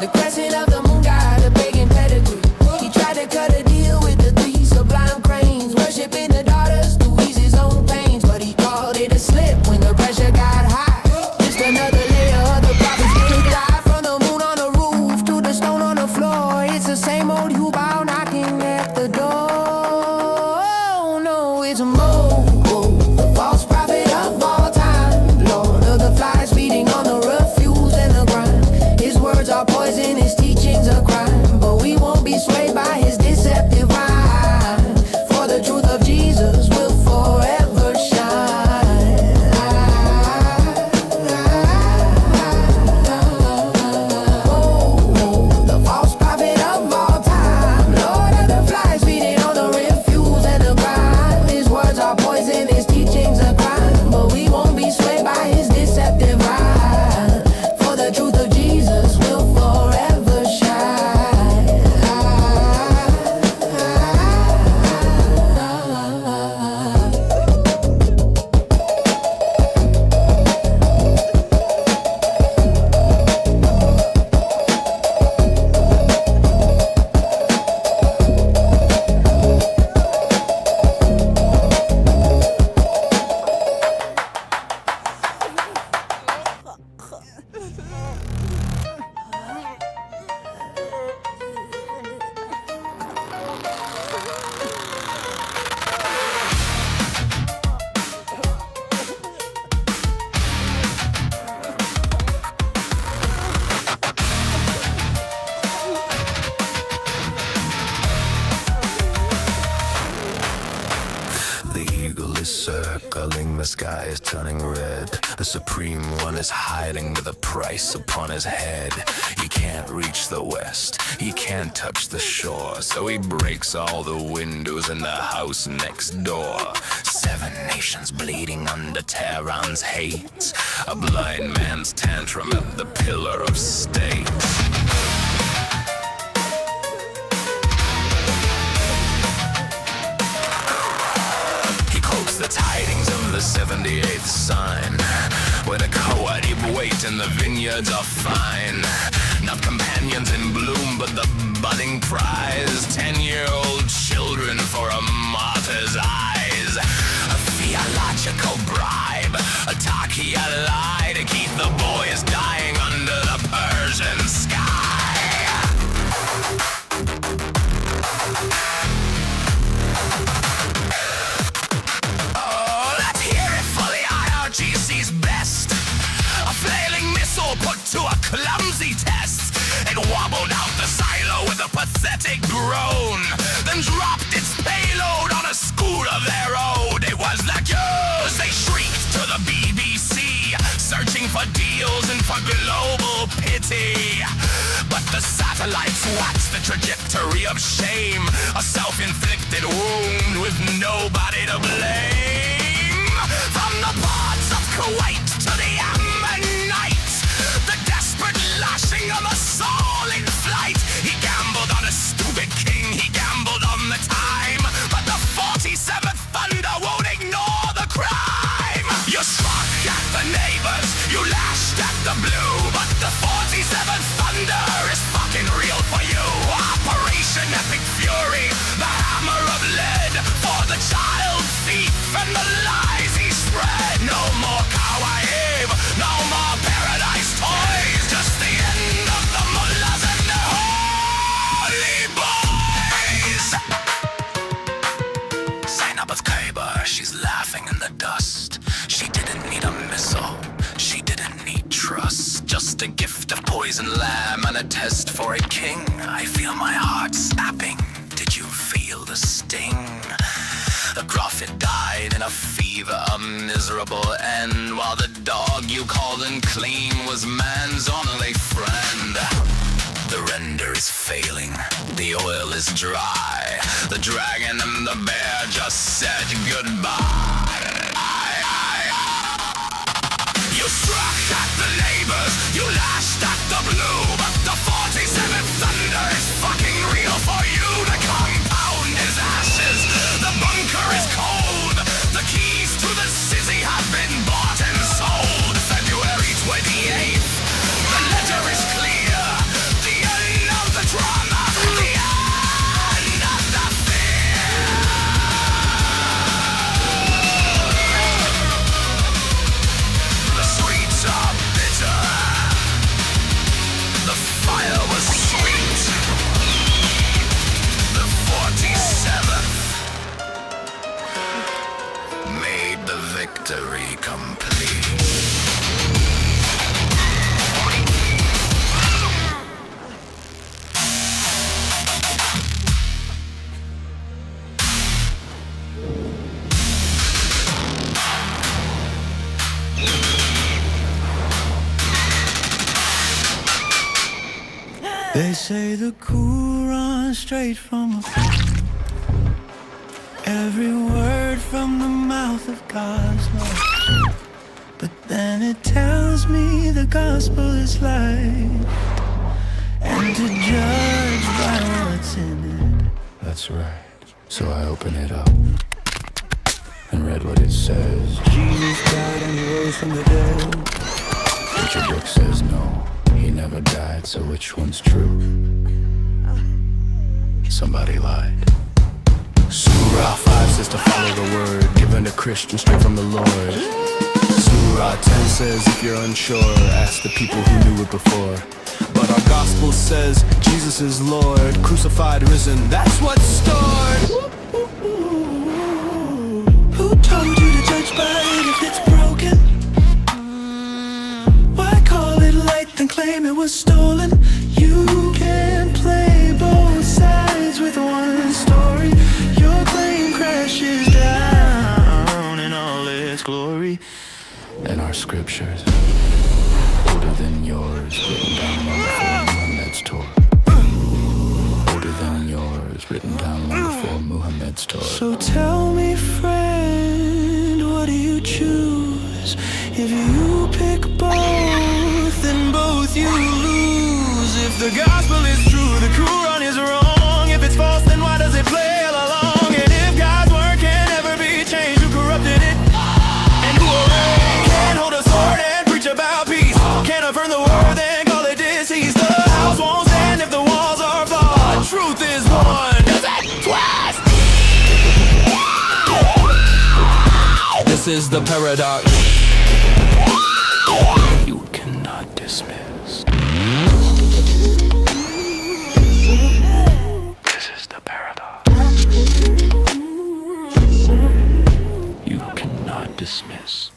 The crescent of the moon god, a pagan pedigree. He tried to cut a deal with the 3 sublime cranes, worshiping the daughters to ease his own pains. But he called it a slip when the pressure got high. Just another layer of the prophets getting live. From the moon on the roof to the stone on the floor, it's the same old Hubal knocking at the door. Oh no, it's a mogul, the false prophet of all time, Lord of the flies feeding on the refuse and the grind. His words are poison, his teachings are crime, but we won't be swayed by his deceptive rhyme. For the truth of Jesus will forever shine. Oh, the false prophet of all time, Lord of the flies feeding on the refuse and the grind. His words are poison, his teachings are crime, but we won't be swayed by his deceptive rhyme. For the truth of Jesus will forever shine. The eagle is circling, the sky is turning red. The supreme one is hiding with a price upon his head. He can't reach the west, he can't touch the shore, so he breaks all the windows in the house next door. 7 nations bleeding under Tehran's hate, a blind man's tantrum at the pillar of state. The tidings of the 78th sign, where the cowardy wait in the vineyards are fine. Not companions in bloom, but the budding prize. 10-year-old children for a martyr's eyes. A theological bribe, a Takia lie to keep the boys dying under the Persian sky. Best. A flailing missile put to a clumsy test. It wobbled out the silo with a pathetic groan, then dropped its payload on a school of their own. It was the Jews, they shrieked to the BBC, searching for deals and for global pity. But the satellites watched the trajectory of shame, a self-inflicted wound with nobody to blame. From the ports of Kuwait to the Ammonites, the desperate lashing of a soul in flight. He gambled on a stupid king, he gambled on the time, but the 47th thunder won't ignore the crime. You struck at the neighbors, you lashed at the blue, but the 47th thunder is fucking real for you. Operation Epic Fury, the hammer of lead for the child thief and the lies he spread. No more Kawaii, no more paradise toys, just the end of the mullahs and the holy boys. Zainab's Khaybar, she's laughing in the dust. She didn't need a missile, she didn't need trust. Just a gift of poison lamb and a test for a king. I feel my heart snapping, did you feel the sting? The prophet died in a fever, a miserable end, while the dog you called unclean was man's only friend. The render is failing, the oil is dry, the dragon and the bear just said goodbye. made the victory complete. They say the Quran straight from a every word from the mouth of God's Lord. But then it tells me the gospel is life, and to judge by what's in it. That's right. So I open it up and read what it says. Jesus died and he rose from the dead. But your book says no, he never died, so which one's true? Somebody lied. Surah 5 says to follow the word given to Christians straight from the Lord. Surah 10 says if you're unsure, ask the people who knew it before. But our gospel says Jesus is Lord, crucified, risen, that's what's stored. Who told you to judge by it if it's broken? Why call it light then claim it was stolen? You can't play both sides with one story. Your claim crashes down in all its glory. And our scriptures, older than yours, written down long before Muhammad's Torah. Older than yours, written down long before Muhammad's Torah. So tell me, friend, what do you choose? If you pick both, then both you lose. If the gospel is true, the Quran is wrong. If it's false, then why does it play all along? And if God's word can never be changed, who corrupted it? And who can't hold a sword and preach about peace? Can't affirm the word, then call it disease. The house won't stand if the walls are flawed. Truth is one. Does it twist? This is the paradox. You cannot dismiss. This is the paradox. You cannot dismiss.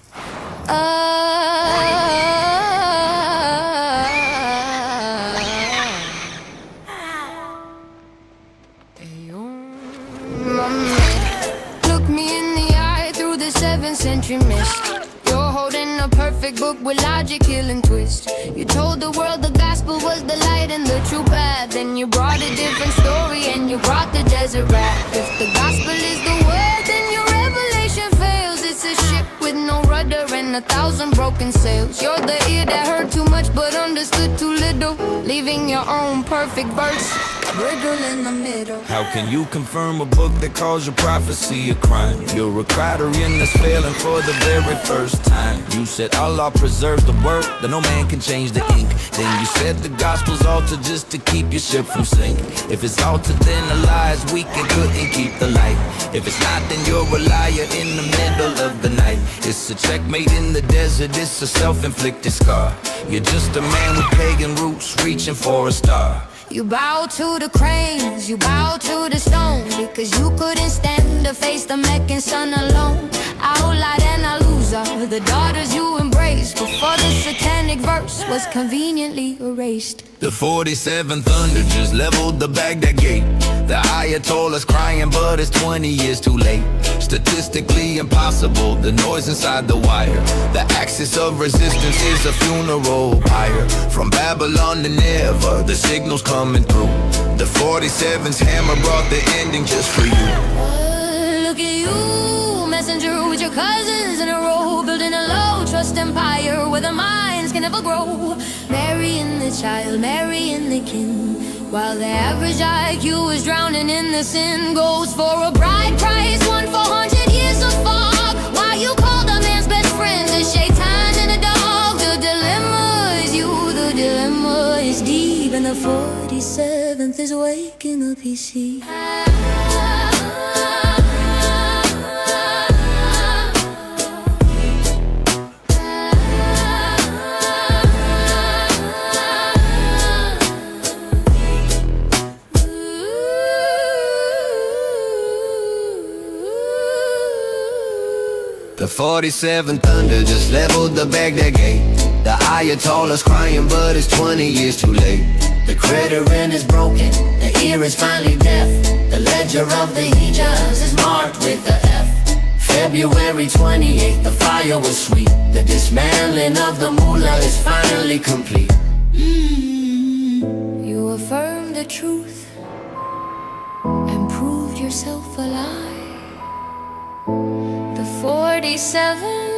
Look me in the eye through the 7th century mist. You're holding a perfect book with logic, kill and twist. You told the world the gospel was the light and the true path. Then you brought a different story and you brought the desert wrath. If the gospel is the word, then your revelation fails. It's a ship with no rudder and 1,000 broken sails. You're the ear that heard too much but understood too little, leaving your own perfect verse brittle in the middle. How can you confirm a book that calls your prophecy a crime? You're a criterion that's failing for the very first time. You said Allah preserves the word, that no man can change the ink. Then you said the gospel's altered just to keep your ship from sinking. If it's altered, then the lie is weak and couldn't keep the light. If it's not, then you're a liar in the middle of the night. It's a checkmate in the desert, it's a self-inflicted scar. You're just a man with pagan roots reaching for a star. You bow to the cranes, you bow to the stone, because you couldn't stand to face the Meccan sun alone. Outlied and a loser, the daughters you embraced before the satanic verse was conveniently erased. The 47 thunder just leveled the Baghdad gate. The Ayatollah's crying, but it's 20 years too late. Statistically impossible, the noise inside the wire. The axis of resistance is a funeral pyre. From Babylon to Never, the signal's coming through. The 47's hammer brought the ending just for you. Look at you, messenger with your cousins in a row, building a low trust empire where the minds can never grow. Marrying the child, marrying the king, while the average IQ is drowning in the sin. Goes for a bride price, 1/400 years of fog. Why you call the man's best friend a shaitan and a dog? The dilemma is you, the dilemma is deep, and the 47th is waking up, you see. The 47 Thunder just leveled the Baghdad gate. The Ayatollah's crying, but it's 20 years too late. The crittering is broken, the ear is finally deaf. The ledger of the Hijaz is marked with the F. February 28th, the fire was sweet. The dismantling of the mullah is finally complete. You affirmed the truth and proved yourself a lie. The 47th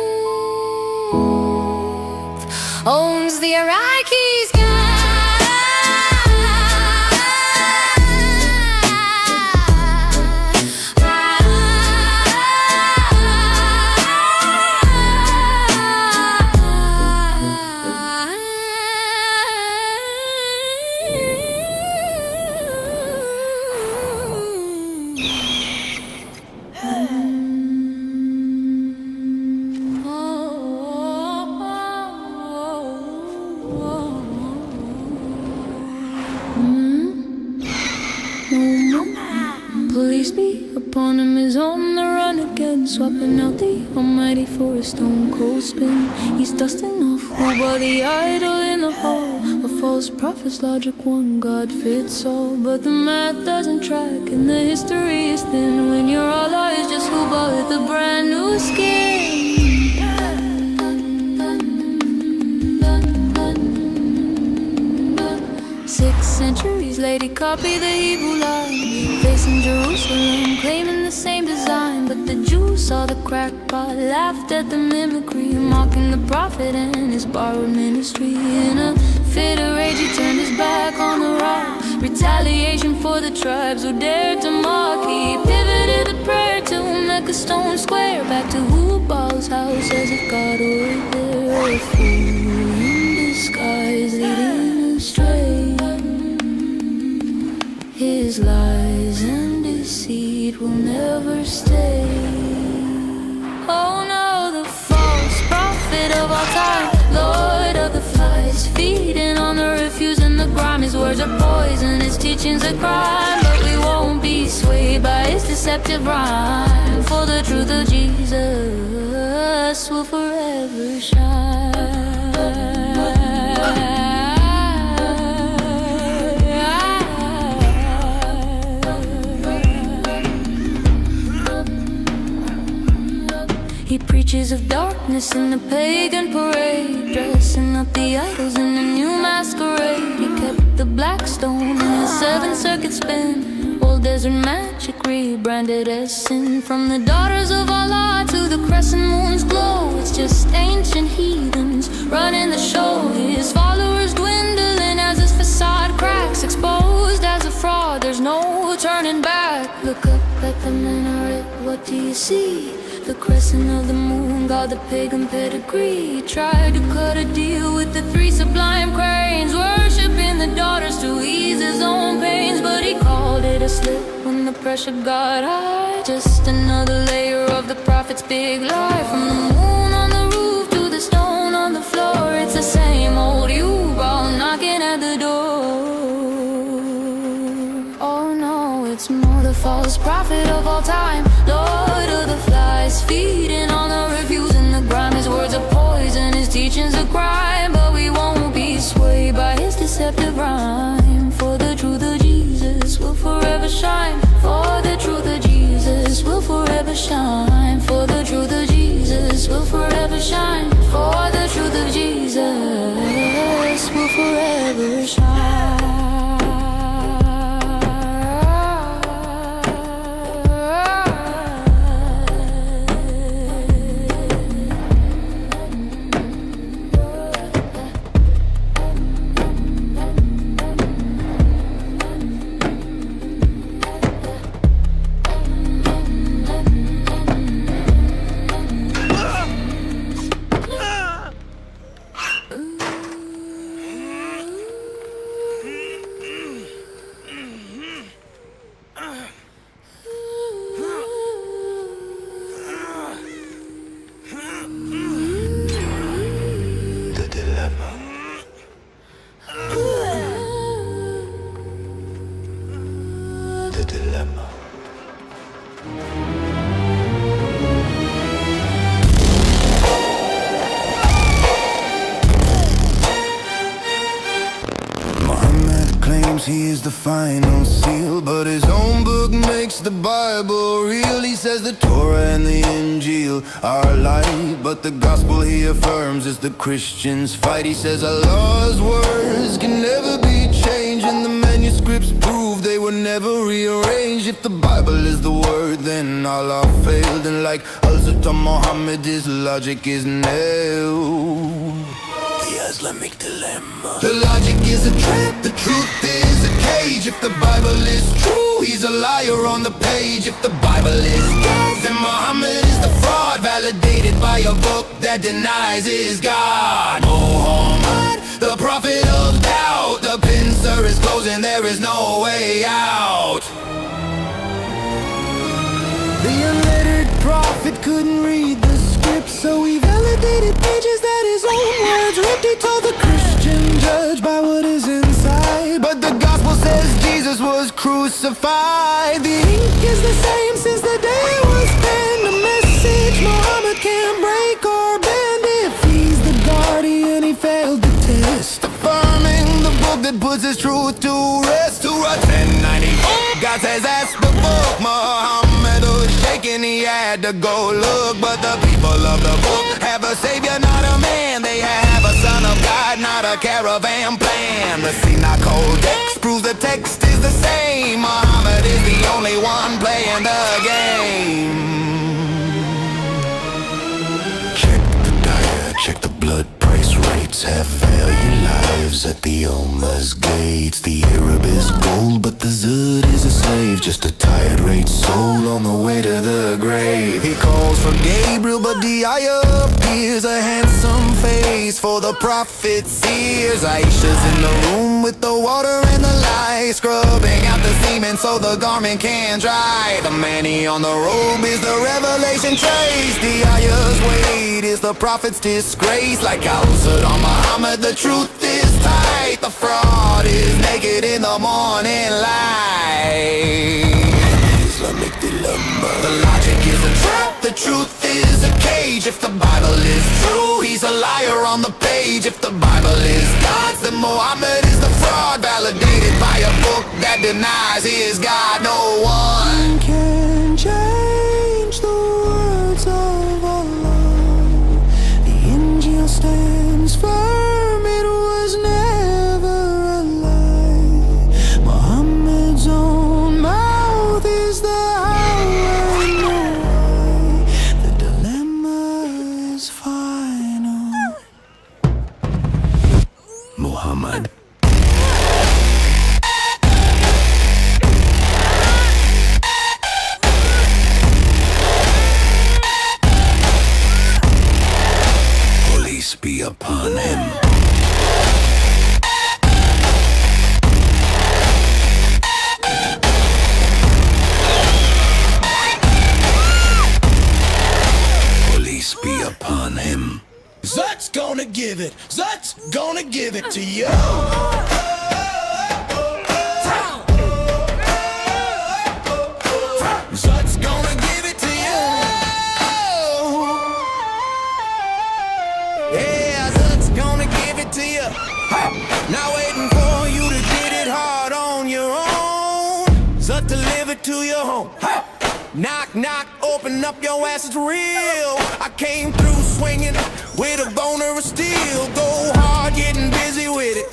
owns the Iraqi sky. Police beat upon him, is on the run again, swapping out the almighty for a stone cold spin. He's dusting off over the idol in the hall. A false prophet's logic, one God fits all. But the math doesn't track and the history is thin when your Allah is just Huba with a brand new skin. 6 centuries later, copy the Hebrew line, facing Jerusalem, claiming the same design. But the Jews saw the crackpot, laughed at the mimicry, mocking the prophet and his borrowed ministry. In a fit of rage, he turned his back on the rock, retaliation for the tribes who dared to mock. He pivoted the prayer to Mecca Stone Square, back to Hubal's house as if God were there. A fool in disguise, leading astray. His lies and deceit will never stay. Oh no, the false prophet of all time, Lord of the flies, feeding on the refuse and the grime. His words are poison, his teachings are crime. But we won't be swayed by his deceptive rhyme, for the truth of Jesus will forever shine. He preaches of darkness in a pagan parade, dressing up the idols in a new masquerade. He kept the black stone in the 7th circuit spin, old desert magic rebranded as sin. From the daughters of Allah to the crescent moon's glow, it's just ancient heathens running the show. His followers dwindling as his facade cracks, exposed as a fraud, there's no turning back. Look up at the minaret, what do you see? The crescent of the moon, God the pagan pedigree. Tried to cut a deal with the 3 sublime cranes, worshipping the daughters to ease his own pains. But he called it a slip when the pressure got high, just another layer of the prophet's big lie. From the moon on the roof to the stone on the floor, it's the same old U-ball knocking at the door. Oh no, it's more the false prophet of all time, Lord of the flies, feeding on the refuse and the grime. His words are poison, his teachings are crime. But we won't be swayed by his deceptive rhyme, for the truth of Jesus will forever shine. For the truth of Jesus will forever shine. For the truth of Jesus will forever shine. For the truth of Jesus will forever shine. knows he is the final seal, but his own book makes the Bible real. He says the Torah and the Injil are light, but the gospel he affirms is the Christian's fight. He says Allah's words can never be changed, and the manuscripts prove they were never rearranged. If the Bible is the word, then Allah failed, and like Hazrat Muhammad, his logic is nailed. The Islamic dilemma. The logic is a trap, the truth is a cage. If the Bible is true, he's a liar on the page. If the Bible is God, then Muhammad is the fraud, validated by a book that denies his God. Muhammad, the prophet of doubt. The pincer is closing, there is no way out. The unlettered prophet couldn't read the script, so he validated pages that his own words ripped. He told the Christian judge by what is inside, but the gospel says Jesus was crucified. The ink is the same since the day it was penned. A message Muhammad can't break or bend. If he's the guardian, he failed the test, affirming the book that puts his truth to rest. Surah 1090, God says that's the book. Muhammad was shaking, he had to go look, but the people of the book have a savior, not a man. They have a son of God, not a caravan plan. The Sinai Codex proves the text is the same. Muhammad is the only one playing the game. Check the diet, check the blood price rates, have value lives at the Ummah's gates. The Arab is gold, but the Zud is a slave, just a tired rate soul on the way to the grave. He calls for Gabriel, but the ayah appears, a handsome face for the prophet's ears. Aisha's in the room with the water and the light, scrubbing out the semen so the garment can dry. The mani on the robe is the revelation trace. The ayah's weight is the prophet's disgrace. Like Saddam Muhammad, the truth is tight. The fraud is naked in the morning light. Islamic dilemma. The logic is a trap, the truth is a cage. If the Bible is true, he's a liar on the page. If the Bible is God's, then Muhammad is the fraud, validated by a book that denies his God. No one can change the words of Allah. The Injil stands firm, it was never a lie. Muhammad's own mouth is the hour and the why. The dilemma is final. Muhammad. Police be upon him. Police be upon him. Zut's gonna give it. Zut's gonna give it to you. Zut's gonna give it to you. Yeah, Zut's gonna give it to you. Not waiting for you to get it hard on your own. Zut delivered to your home. Knock, knock, open up your ass, it's real. I came through swinging with a boner of steel. Go hard, getting busy with it.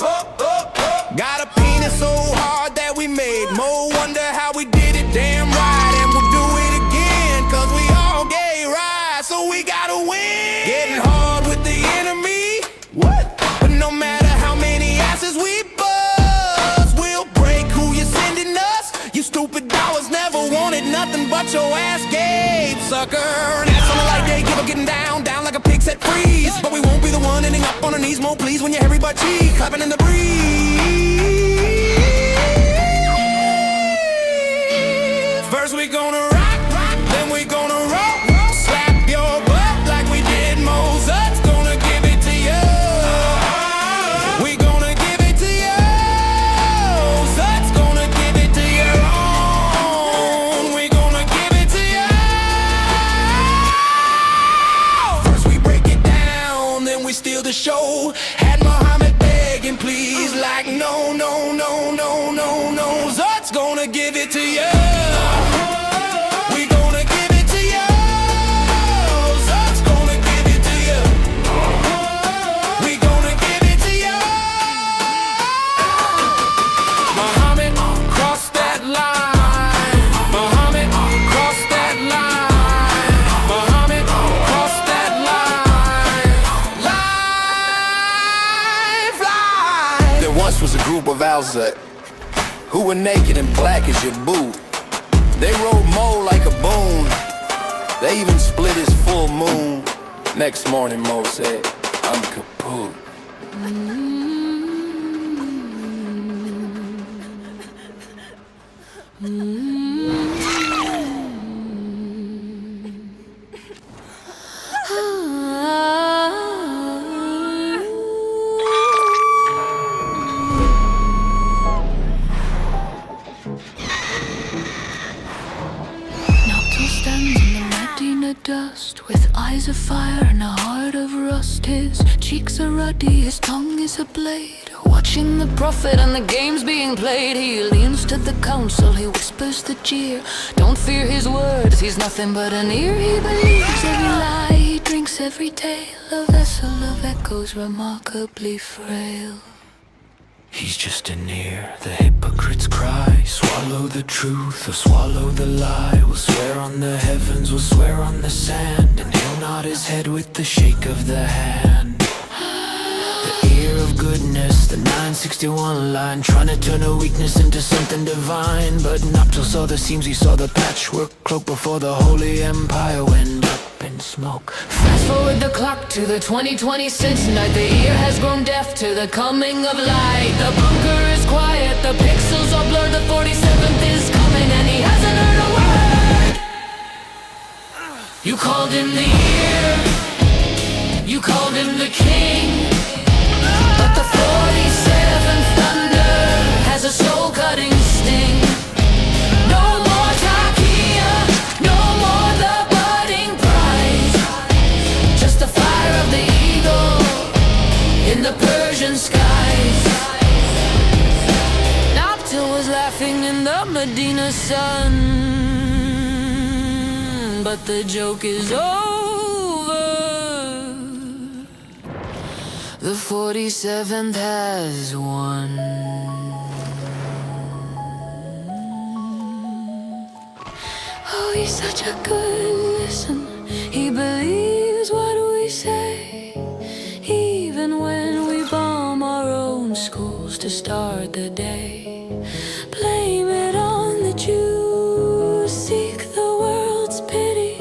Got a penis so hard that we made more. Wonder how we did it, damn right. And we'll do it again, cause we all gay right. So we gotta win. Getting hard with the enemy. What? But no matter how many asses we bust, we'll break who you're sending us. You stupid dollars never wanted nothing but your ass gave, sucker. And that's on the light day, give up getting down, down like a pig set freeze. But we won't be the one ending up on our knees, more please when you're hairy butt cheek, clapping in the breeze. First we gonna rock, then we gonna roll. Slap your butt like we did Mozart's gonna give it to you. We gonna give it to you. Zut's gonna give it to your own. We gonna give it to you. First we break it down, then we steal the show. Had Muhammad beg, begging please, like no, no, no, no, no, no. Zut's gonna give it to you. We gonna give it to you. Zut's gonna give it to you. We gonna give it to you. Muhammad crossed that line. Muhammad crossed that line. Muhammad crossed that line. Lifeline. There once was a group of Alzat who were naked and black as your boot. They rode Mo like a boon. They even split his full moon. Next morning Mo said, I'm kaput. Noctil stands in the Medina dust, with eyes of fire and a heart of rust. His cheeks are ruddy, his tongue is a blade. Watching the prophet and the games being played, he leans to the council, he whispers the jeer. Don't fear his words, he's nothing but an ear. He believes every lie, he drinks every tale, a vessel of echoes remarkably frail. He's just an ear, the hypocrites cry. Swallow the truth or swallow the lie. We'll swear on the heavens, we'll swear on the sand, and he'll nod his head with the shake of the hand. The ear of goodness, the 961 line, trying to turn a weakness into something divine. But Noctil saw the seams, he saw the patchwork cloak before the holy empire went up in smoke. Fast forward the clock to the 2020 since night. The ear has grown deaf to the coming of light. The bunker is quiet, the pixels are blurred. The 47th is coming and he hasn't heard a word. You called him the ear, you called him the king, but the 47th thunder has a soul-cutting sting. No more Takia, no more the budding prize, just the fire of the eagle in the Persian skies. Noctil was laughing in the Medina sun, but the joke is over. The 47th has won. Oh, he's such a good listener. He believes what we say, even when we bomb our own schools to start the day. Blame it on the Jews, seek the world's pity.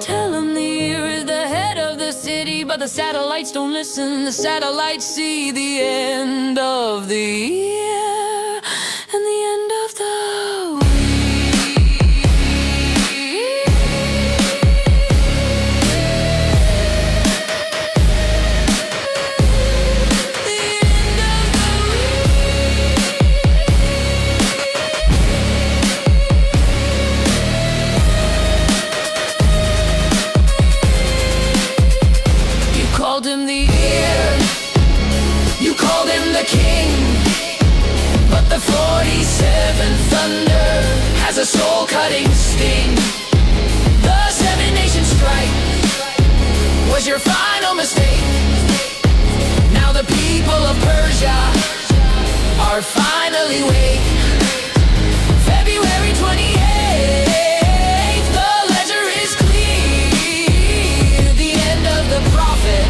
Tell him the ear is the head of the city, but the satellites don't listen. The satellites see the end of the year and the end of the called him the ear, you called him the king, but the 47th thunder has a soul-cutting sting. The 7-nation strike was your final mistake. Now the people of Persia are finally awake. February 28th, the ledger is clear. The end of the prophet,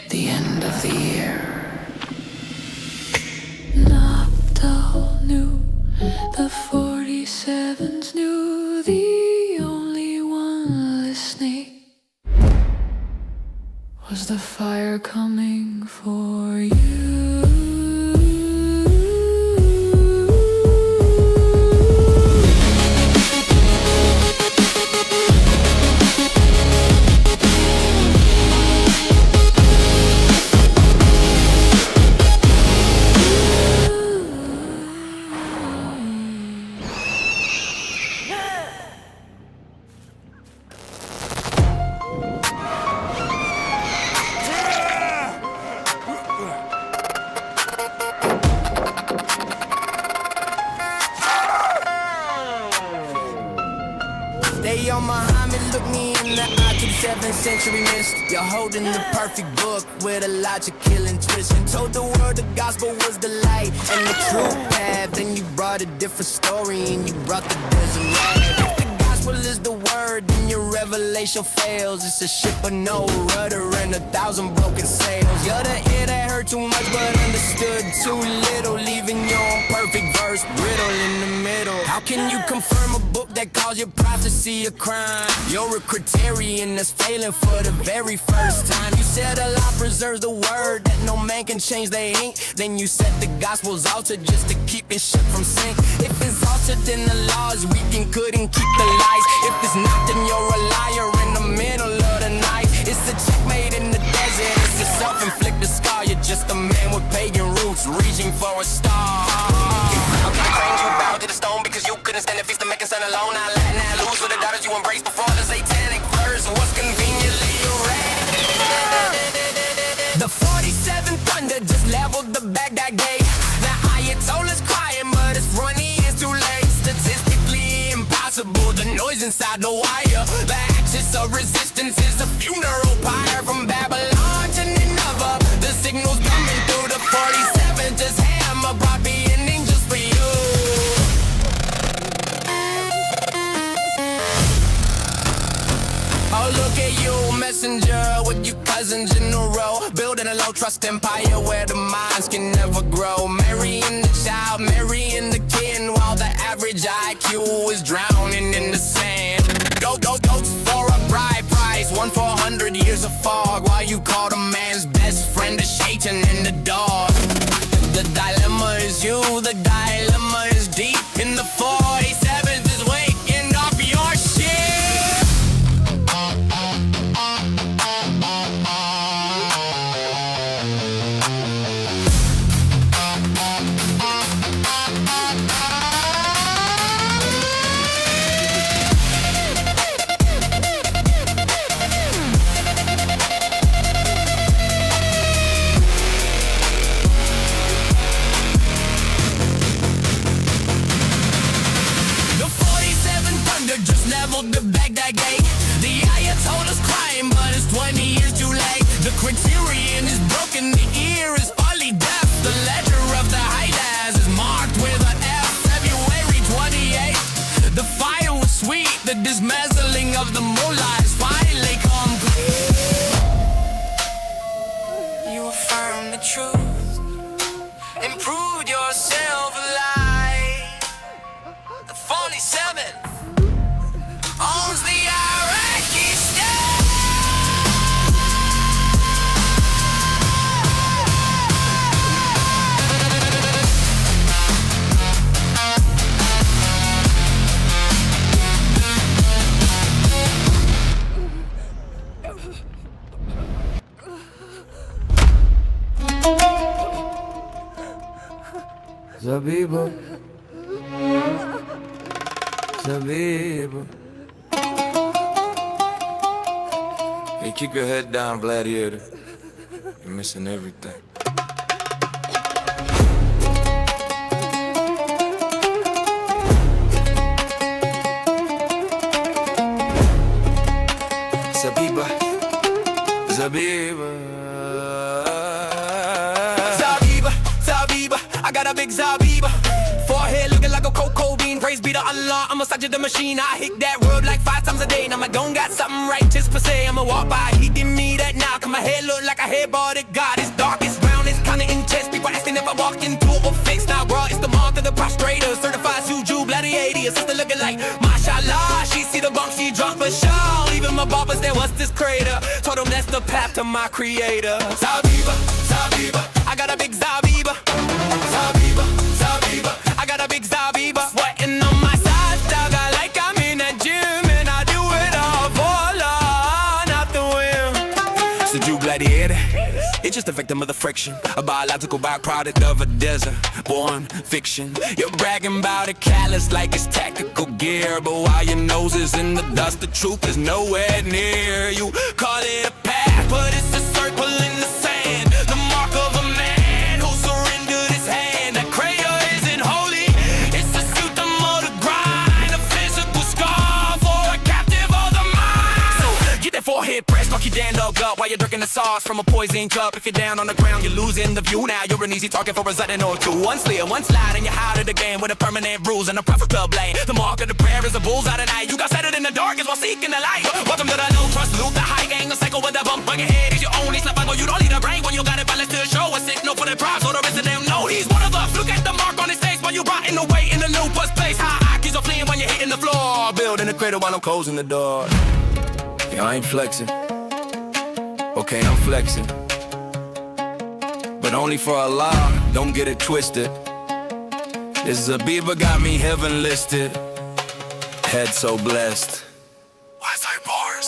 the end of the year. Noctil knew, the 47s knew, the only one listening was the fire coming for you. a century missed. You're holding the perfect book with a logic killing twist. You told the world the gospel was the light and the true path. Then you brought a different story and you brought the desert life. If the gospel is the word, then your revelation fails. It's a ship with no rudder and 1,000 broken sails. You're the ear that heard too much but understood too little, leaving your own perfect verse brittle in the middle. How can you confirm a book that calls your prophecy a crime? You're a criterion that's failing for the very first time. You said a law preserves the word, that no man can change the ink. Then you set the gospel's altered just to keep it shit from sink. If it's altered, then the law is weak and couldn't keep the lies. If it's not, then you're a liar in the middle of the night. It's a checkmate in the desert, it's a self-inflicted scar. You're just a man with pagan roots reaching for a star. Okay, claimed you bowed to the stone because you couldn't stand the feast of making son alone. Now letting that loose with the daughters you embraced before the satanic verse was conveniently erased. The 47 Thunder just leveled the Baghdad gate. The Ayatollah's crying, but it's running, it's too late. Statistically impossible, the noise inside the wire. The axis of resistance is a funeral pyre. From Babylon to Nineveh, the signal's coming through. The 47 just hammer brought the ending just for you. Oh, look at you, messenger, with your cousins in a row, building a low-trust empire where the minds can never grow. Marrying the child, marrying the kin, while the average IQ is drowning in the sand. Goats for a bride price, 1 for 100 years of fog, while you call the man's best friend a Satan and a dog. The dilemma is you, the dilemma is deep. In the 47th is waking up your shit. The Baghdad gate. The Ayatollah's crying, but it's 20 years too late. The criterion is broken, the ear is fully deaf. The ledger of the highlights is marked with an F. February 28th, the fire was sweet. The dismantling of the mullah has finally come clear. You affirm the truth, improved yourself alive. The 47th owns the Iraqi state. Zabiba, Zabiba. Hey, keep your head down, Gladiator. You're missing everything. Zabiba, Zabiba. Zabiba, Zabiba, I got a big Zabiba. Forehead looking like a cocoa bean. Praise be to Allah, I'm a Sajid the machine. I hit that word like 5 times a day. Now my don't got something righteous per se. I'ma walk by, he give me that now. Cause my head look like a headboard of God. It's dark, it's brown, it's kinda intense. People asking if I walk into a fix. Now bro, it's the month of the prostrator. Certified Suju Gladiator. Your sister looking like mashallah. She see the bunk, she drunk for sure. Even my barbers there, what's this crater? Told them that's the path to my creator. Zabiba, Zabiba, I got a big Zabiba. Zabiba, Zabiba, I got a big Zabiba. Sweating on my side, dog, I like I'm in that gym. And I do it all for love, not the whim. It's the Jew Gladiator. It's just a victim of the friction, a biological byproduct of a desert born fiction. You're bragging about it callous like it's tactical gear, but while your nose is in the dust, the truth is nowhere near. You call it a path, but it's a circle in the sand, the mark of a man who surrendered his hand. That crater isn't holy, it's a symptom of the grind, a physical scar for a captive of the mind. So get that forehead pressed stand up while you're drinking the sauce from a poison cup. If you're down on the ground, you're losing the view. Now you're an easy target for a sudden or two. One slip, one slide, and you're out of the game with a permanent bruise and a profitable blade. The mark of the prayer is a bullseye tonight. You got settled in the darkness while seeking the light. Welcome to the no trust loop, the high gang, a cycle with a bump on your head. Is your only survival. You don't need a brain when you got it balanced to show a signal for the prize. So the rest of them know he's one of us. Look at the mark on his face while you rotting away in the lupus place. High IQs are fleeing when you're hitting the floor. Building the cradle while I'm closing the door. Yeah, I ain't flexing. Okay, I'm flexing, but only for Allah, don't get it twisted. This Zabiba got me heaven listed. Head so blessed. Why's I bars?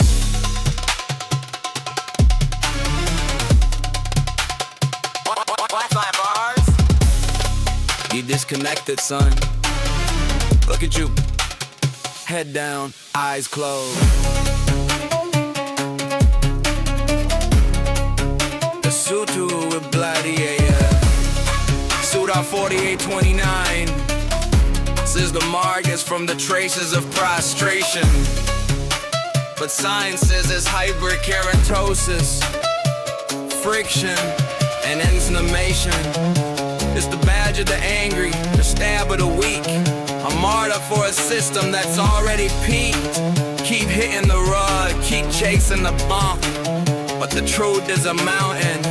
Why's my bars? You disconnected, son. Look at you. Head down, eyes closed. Sutu with bloody, yeah. Suit out 4829. Says the mark is from the traces of prostration, but science says it's hyperkeratosis, friction, and inflammation. It's the badge of the angry, the stab of the weak. A martyr for a system that's already peaked. Keep hitting the rug, keep chasing the bump, but the truth is a mountain,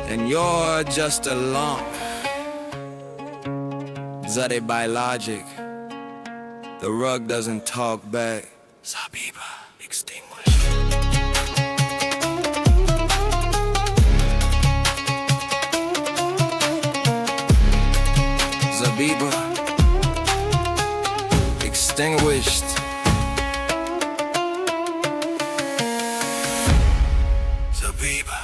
and you're just a lump. Zade by logic, the rug doesn't talk back. Zabiba, extinguished. Zabiba, extinguished. Zabiba.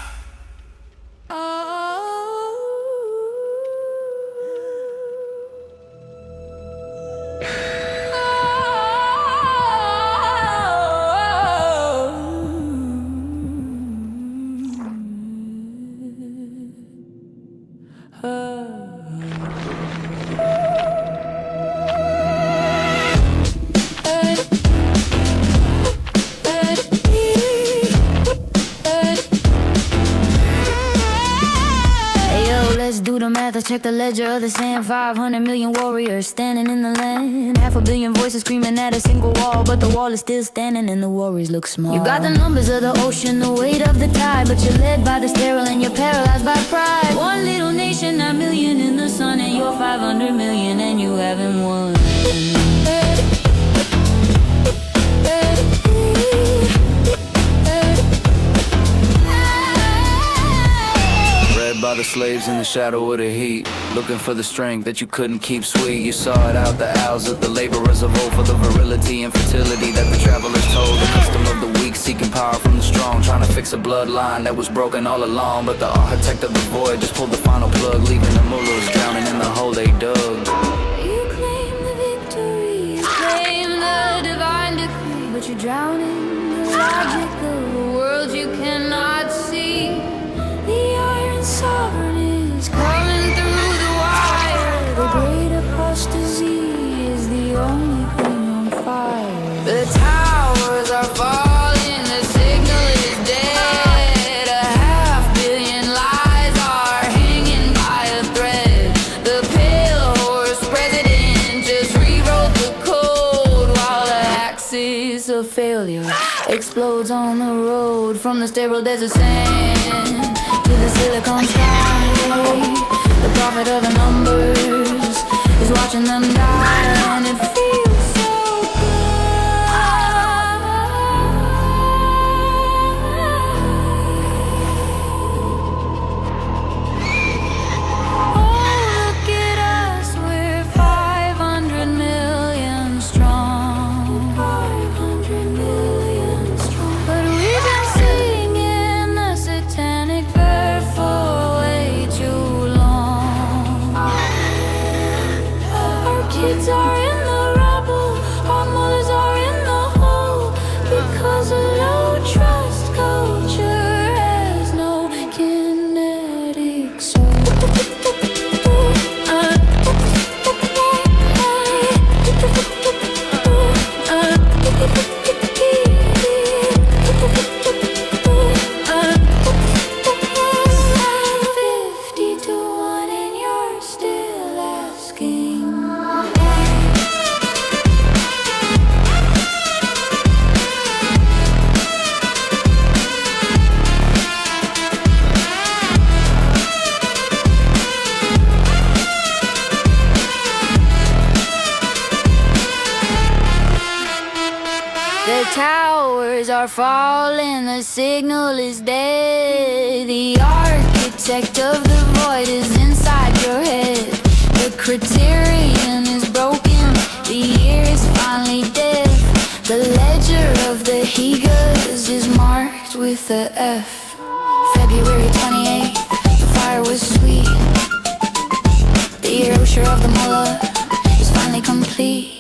Check the ledger of the sand. 500 million warriors standing in the land. 500 million voices screaming at a single wall, but the wall is still standing and the warriors look small. You got the numbers of the ocean, the weight of the tide, but you're led by the sterile and you're paralyzed by pride. One little nation, 9 million in the sun, and you're 500 million and you haven't won. By the slaves in the shadow of the heat, looking for the strength that you couldn't keep sweet. You saw it out the owls of the laborers of old, for the virility and fertility that the travelers told. The custom of the weak, seeking power from the strong, trying to fix a bloodline that was broken all along. But the architect of the void just pulled the final plug, leaving the mullahs drowning in the hole they dug. You claim the victory, you claim the divine decree, but you're drowning in the logic of a world you cannot see. The iron sovereign is coming through the wire. The great apostasy is the only thing on fire. The towers are falling, the signal is dead. 500 million lies are hanging by a thread. The pale horse president just rewrote the code, while the axis of failure explodes on the road. From the sterile desert sand to the silicon sky, the prophet of the numbers is watching them die, and it feels so good. Oh, look at us, we're 500 million strong. 500 million strong. But we've been singing the satanic verse for way too long. Our kids are in the are falling, the signal is dead. The architect of the void is inside your head. The criterion is broken, the year is finally dead. The ledger of the Higas is marked with a F. February 28th, the fire was sweet. The erasure of the mullah is finally complete.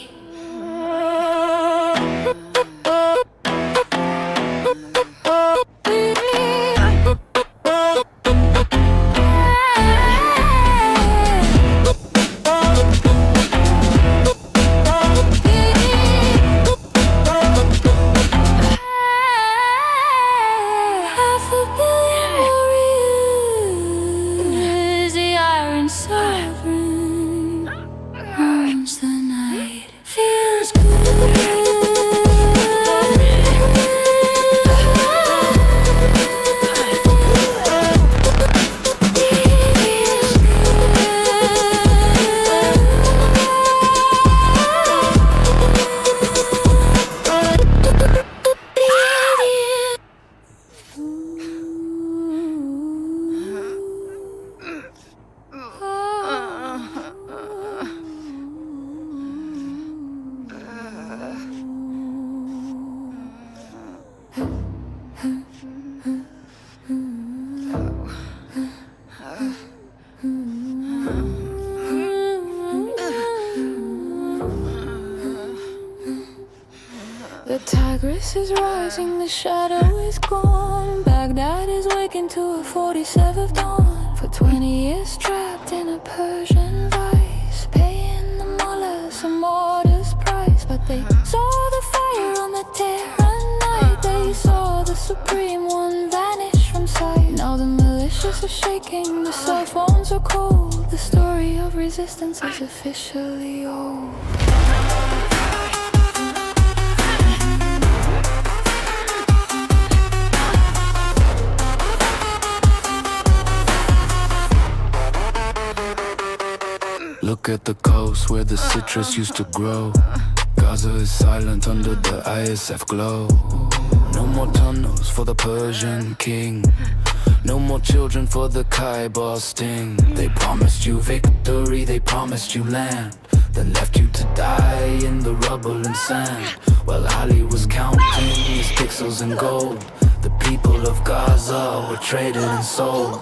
The tigress is rising, the shadow is gone. Baghdad is waking to a 47th dawn. For 20 years trapped in a Persian vice, paying the mullahs a modest price. But they saw the fire on the Tehran night. They saw the supreme one vanish from sight. Now the militias are shaking, the cell phones are cold. The story of resistance is officially old. Look at the coast where the citrus used to grow. Gaza is silent under the ISF glow. No more tunnels for the Persian king. No more children for the Khyber sting. They promised you victory, they promised you land, then left you to die in the rubble and sand. While Ali was counting his pixels in gold, the people of Gaza were traded and sold.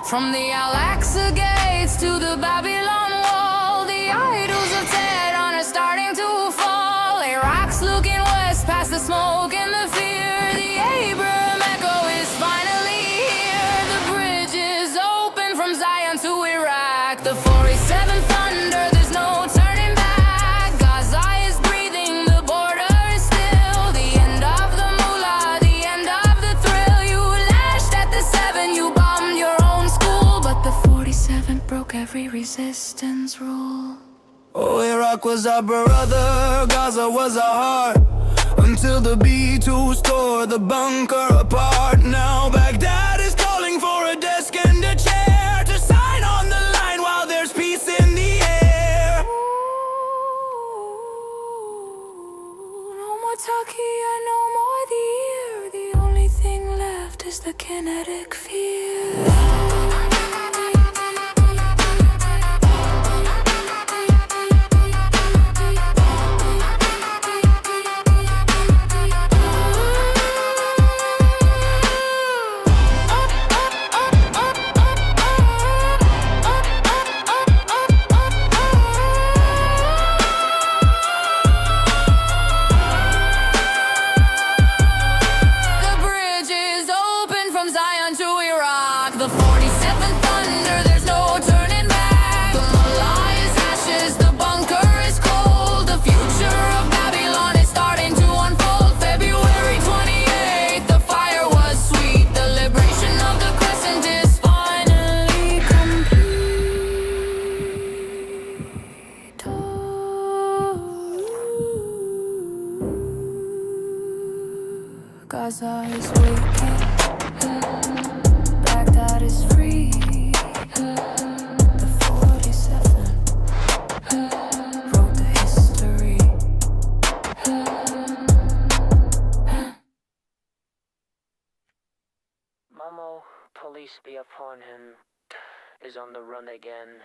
From the Al-Aqsa gates to the Babylon wall, the idols of Tehran are starting to fall. Iraq's looking west past the smoke and the fear. The Abraham echo is finally here. The bridge is open from Zion to Iraq. The 47 thunder, there's no turning back. Gaza is breathing, the border is still. The end of the mullah, the end of the thrill. You lashed at the 7, you bombed your own school, but the 47 broke every resistance rule. Oh, Iraq was our brother, Gaza was our heart, until the B-2s tore the bunker apart. Now Baghdad is calling for a desk and a chair to sign on the line while there's peace in the air. No more Takia, no more the ear. The only thing left is the kinetic fear. Gaza is waking, Baghdad is free. The 47 wrote the history. Momo, police be upon him, is on the run again.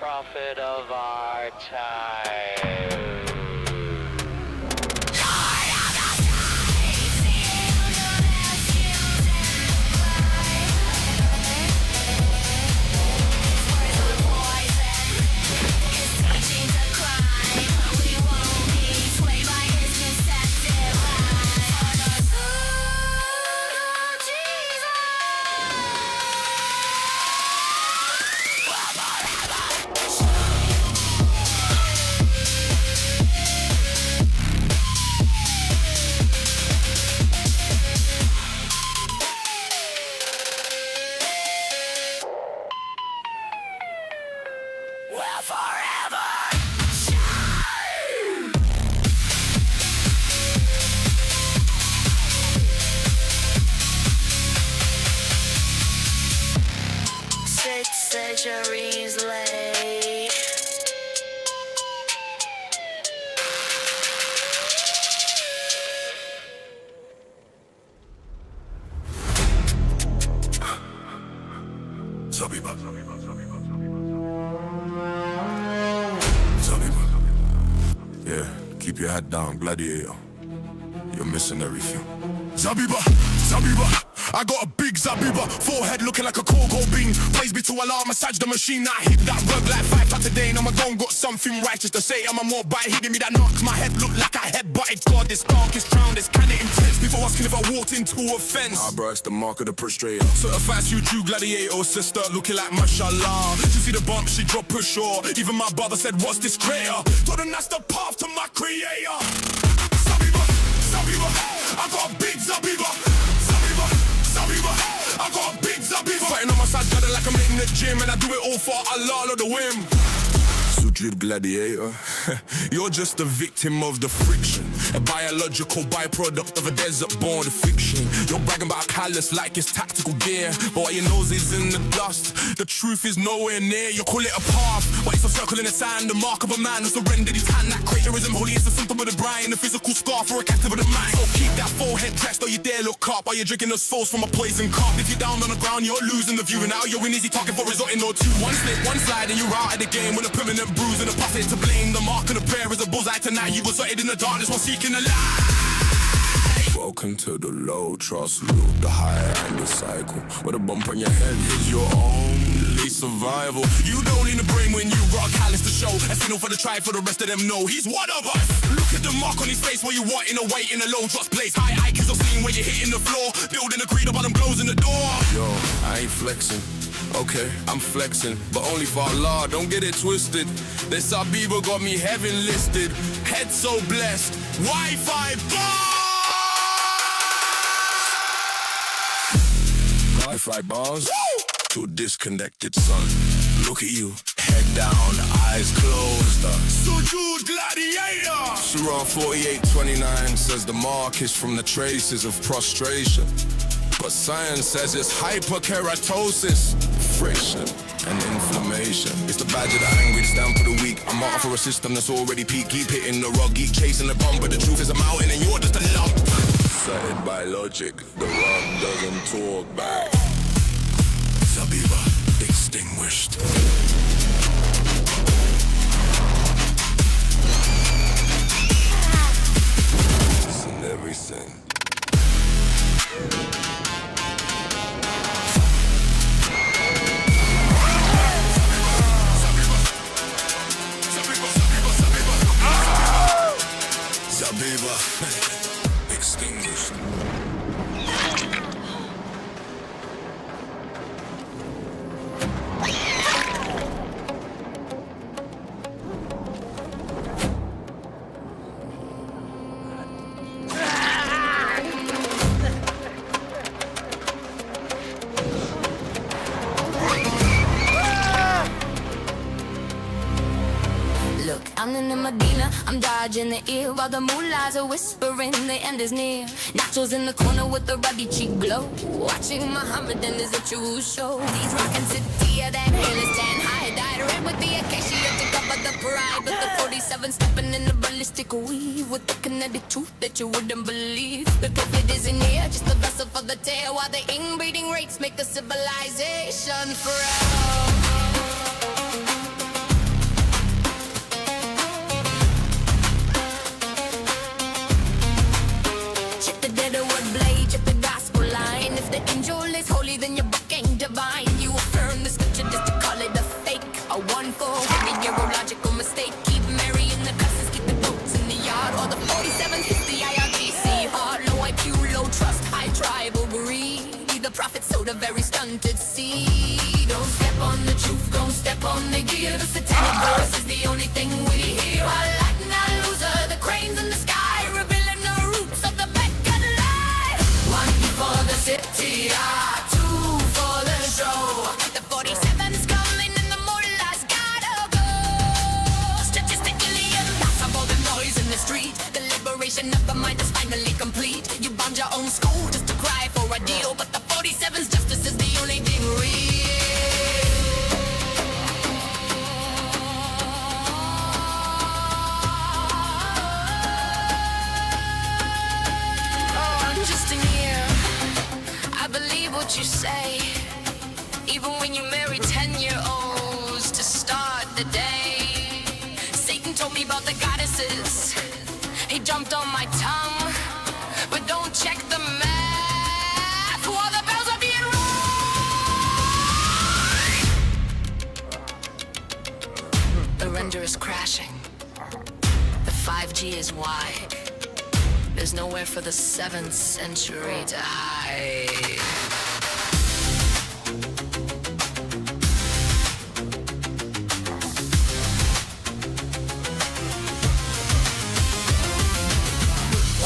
prophet of our time. We won't be Keep your head down, gladiator. You're missing everything. Zabiba, Zabiba, I got a big Zabiba. Forehead looking like a Congo bean. Plays me to alarm, massage the machine. I hit that word like 5 times a day. And I'm a gone, got something righteous to say. I'm a more bite, he give me that knock. My head look like I headbutted God. This dark is drowned, it's kinda intense. People asking if I walked into a fence. Nah bro, it's the mark of the prostrator. Certified true gladiator, sister looking like mashallah. You see the bump, she dropped push or even my brother said, what's this crater? Told him that's the path to my creator. Zabiba, Zabiba, I got a big Zabiba. Zabiba, Zabiba, I got a big Zabiba. Fighting on my side, got it like I'm in the gym. And I do it all for Allah, not the whim. Sujud gladiator, you're just a victim of the friction. A biological byproduct of a desert-born fiction. You're bragging about callous like it's tactical gear, but while your nose is in the dust, the truth is nowhere near. You call it a path, but it's a circle in the sand. The mark of a man who surrendered his hand. That craterism, holy, it's a symptom of the brine. A physical scar for a captive of the mind. So keep that forehead dressed, don't you dare look up while you're drinking the souls from a poison cup. If you're down on the ground, you're losing the view. And now you're an easy target for resorting or two. One slip, one slide, and you're out of the game with a permanent bruise and a puppet to blame. The mark of the prayer is a bullseye tonight. You resorted in the darkness while seeking a light. Welcome to the low trust loop, the high and the cycle. But a bump on your head is your only survival. You don't need a brain when you rock callous to show. A signal for the tribe, for the rest of them know he's one of us. Look at the mark on his face while you want in a weight in a low trust place. High IQs are seen when you're hitting the floor. Building a creed about them closing the door. Yo, I ain't flexing. Okay, I'm flexing, but only for Allah, don't get it twisted. This Zabiba got me heaven listed. Head so blessed, Wi-Fi bars! Wi-Fi bars? Woo! To a disconnected son. Look at you, head down, eyes closed. Sujud gladiator! Surah 48:29 says the mark is from the traces of prostration. But science says it's hyperkeratosis, friction, and inflammation. It's the badge of the angry, it's down for the weak. I'm out for a system that's already peak. Keep hitting the rug, keep chasing the bum. But the truth is a mountain and you're just a lump. Cited by logic, the rug doesn't talk back. Zabiba, extinguished. Listen everything. Zabiba, extinguished. I'm in the Medina, I'm dodging the ear while the moonlights are whispering the end is near. Nachos in the corner with the ruddy cheek glow. Watching Muhammad and is a true show. These rockin' city of them hairless tan high. Dyed red with the acacia to cover the pride. But the 47 stepping in the ballistic weave with the kinetic truth that you wouldn't believe. The prophet isn't here, just a vessel for the tale. While the inbreeding rates make the civilization frail. Then your book ain't divine. You affirm the scripture just to call it a fake. A 1-4 neurological mistake. Keep marrying the cusses, keep the goats in the yard. Or the 47 hits the IRGC hard. Low IQ, low trust, high tribal greed. The prophet sowed a very stunted seed. Don't step on the truth, don't step on the gear. The satanic verse is the only thing we hear. I like not loser, the cranes in the sky, revealing the roots of the Mecca life. One for the city, the 47's coming and the mullah's gotta go. Statistically impossible, the noise in the street. The liberation of the mind is finally complete. You bombed your own school just to cry for a deal. But the 47's justice is the only thing real. Oh, I'm just in here. I believe what you say. Even when you marry 10-year-olds to start the day. Satan told me about the goddesses. 5G is wide. There's nowhere for the 7th century to hide.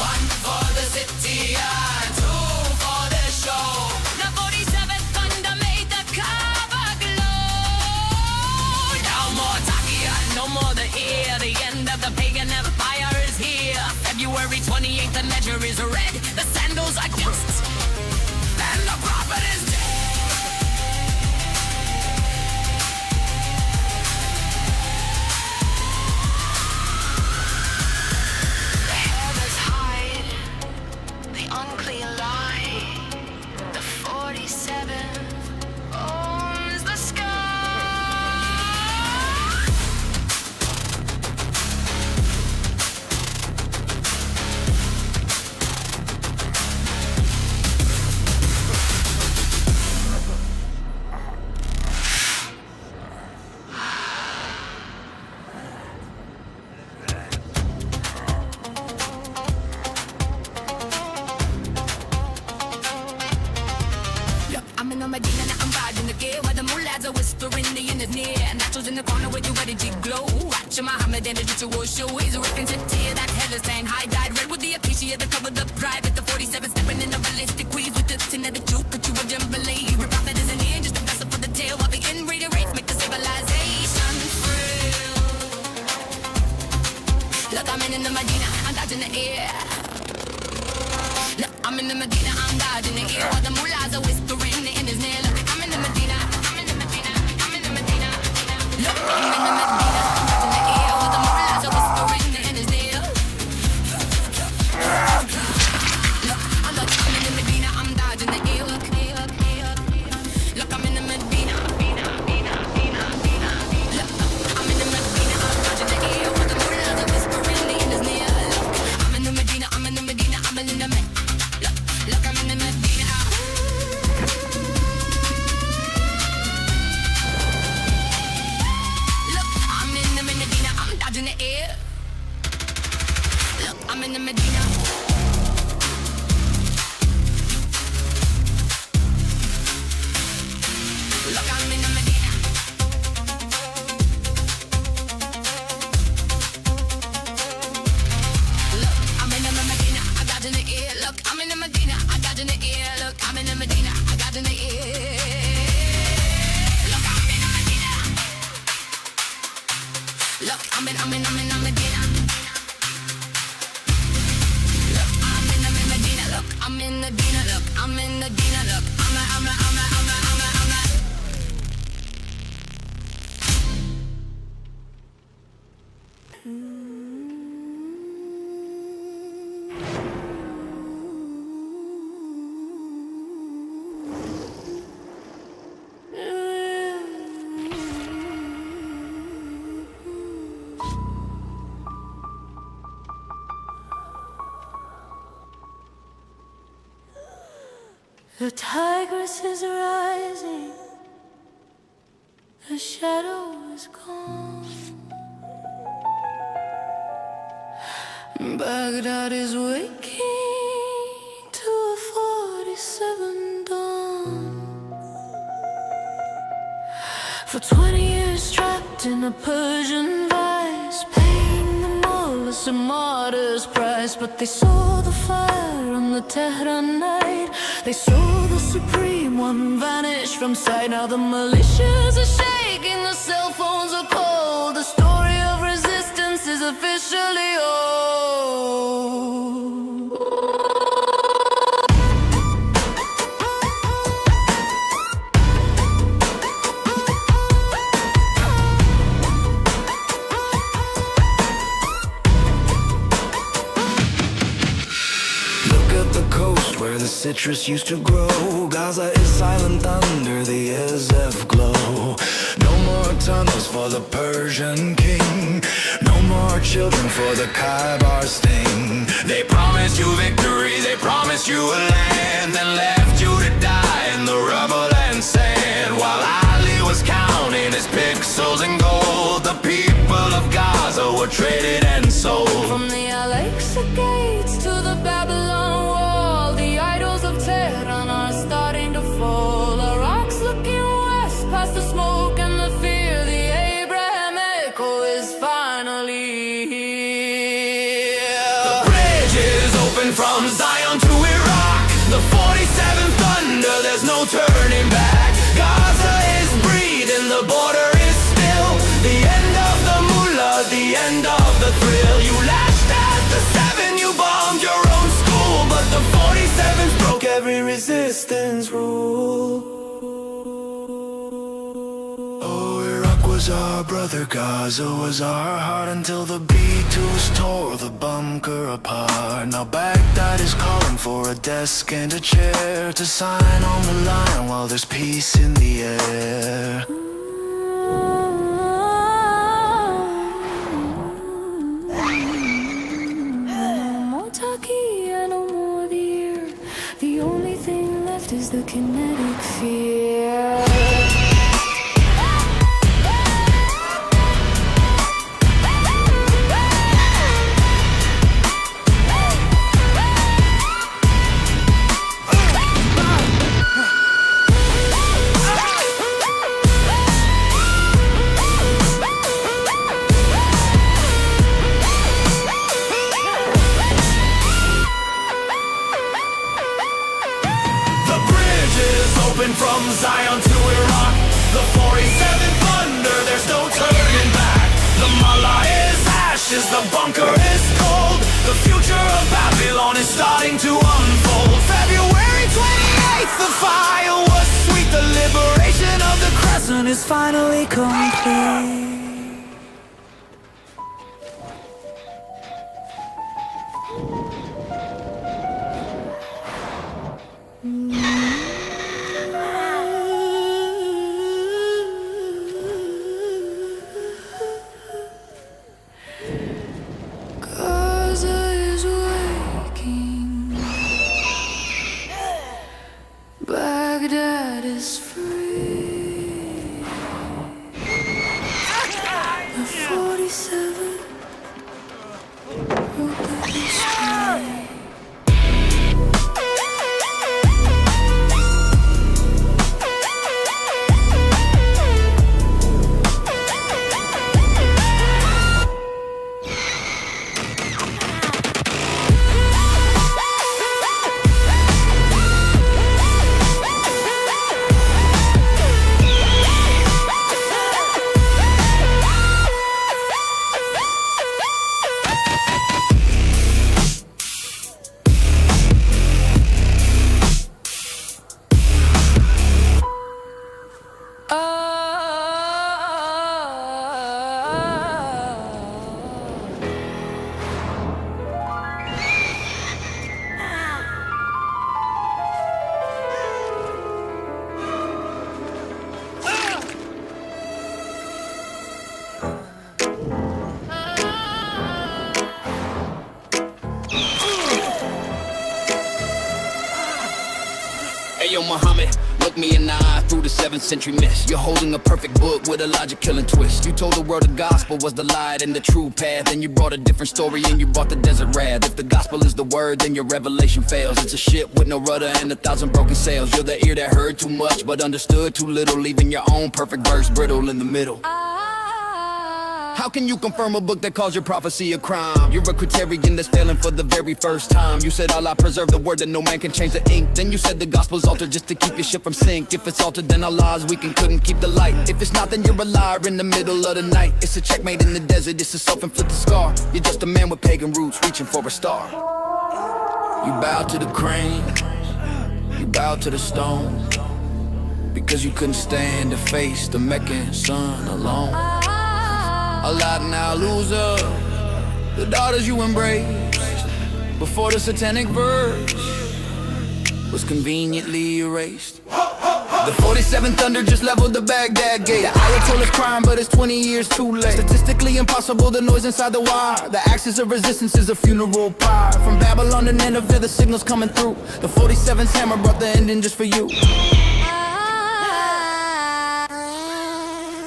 One for the city and two for the show. The 47th thunder made the cover glow. No more Takia, no more the ear. The end of the pagan empire is here. February 28th, the ledger is red. The sandals are dust, and the prophet is dead. The heavens hide the unclean light. The 47th owns the sky. Look, I'm in the Medina, now I'm riding the gear where the mullads are whispering, the end is near. Nachos in the corner with you ready to glow. Watch Muhammad and his ritual show. He's a ripping to tear that headless tan high dyed red with the acacia, the cover, the private, the 47 stepping in the ballistic queens with the tin of the juke, but you a jumbly. Your prophet isn't here, just a vessel for the tail while the end reiterates, make the civilization free. Look, I'm in the Medina, I'm dodging the air. Look, I'm in the Medina, I'm dodging the air while the mullahs are whispering, the end is near. Look, I'm in the Medina, I'm in the Medina, I'm in the Medina. Look, I'm in the Medina, I'm dodging the air while the mullahs are whispering, the end is near. Look, I'm in the Medina, I'm dodging the air. Look, look, I'm in the Medina, Medina, Medina, Medina, Medina. Look, I'm in the Medina, I'm dodging the air while the mullahs are whispering, the end is near. Look, I'm in the Medina, I'm in the Medina, I'm in the Medina. Look, I'm in the Medina. Look, I'm in the Medina, I'm dodging the air. Look, I'm in the Medina. Look, I'm in the Medina. Look, I'm in the Medina, I got in the air. Look, I'm in the Medina, I got in the air. Look, I'm in the Medina, I got in the air. Look, I'm in the Medina. Look, I'm in the Medina. Look, I'm in the Medina. Look, I'm in the Medina. Look, I'm in the Medina. Look, I'm a. The tigress is rising, the shadow is gone. Baghdad is waking to a 47 dawn. For 20 years trapped in a Persian vice, paying the mullahs a martyr's price. But they saw the fire on the Tehran night, they saw the supreme one vanish from sight. Now the militias are shaking, the cell phones are cold. The story of resistance is officially old. Where the citrus used to grow, Gaza is silent under the Azef glow. No more tunnels for the Persian king, no more children for the Khyber sting. They promised you victory, they promised you a land, then left you to die in the rubble and sand. While Ali was counting his pixels and gold, the people of Gaza were traded and sold. From our brother Gaza was our heart until the B-2s tore the bunker apart. Now Baghdad is calling for a desk and a chair to sign on the line while there's peace in the air. The only thing left is the kinetic fear. From Zion to Iraq, the 47th thunder, there's no turning back. The mullah is ashes, the bunker is cold. The future of Babylon is starting to unfold. February 28th, the fire was sweet. The liberation of the crescent is finally complete. Baghdad is free. The 47 wrote the history. Yo, Muhammad, look me in the eye through the 7th century mist. You're holding a perfect book with a logic-killing twist. You told the world the gospel was the light and the true path. Then you brought a different story and you brought the desert wrath. If the gospel is the word, then your revelation fails. It's a ship with no rudder and 1,000 broken sails. You're the ear that heard too much but understood too little, leaving your own perfect verse brittle in the middle. How can you confirm a book that calls your prophecy a crime? You're a criterion that's failing for the very first time. You said Allah preserved the word that no man can change the ink. Then you said the gospel's altered just to keep your ship from sink. If it's altered, then Allah's weak couldn't keep the light. If it's not, then you're a liar in the middle of the night. It's a checkmate in the desert, it's a self-inflicted scar. You're just a man with pagan roots reaching for a star. You bow to the crane, you bow to the stone, because you couldn't stand to face the Meccan sun alone. Allah now loser, the daughters you embraced before the satanic verse was conveniently erased. The 47th thunder just leveled the Baghdad gate. The Ayatollah's crying, but it's 20 years too late. Statistically impossible, the noise inside the wire. The axis of resistance is a funeral pyre. From Babylon to Nineveh, the signal's coming through. The 47th hammer brought the ending just for you.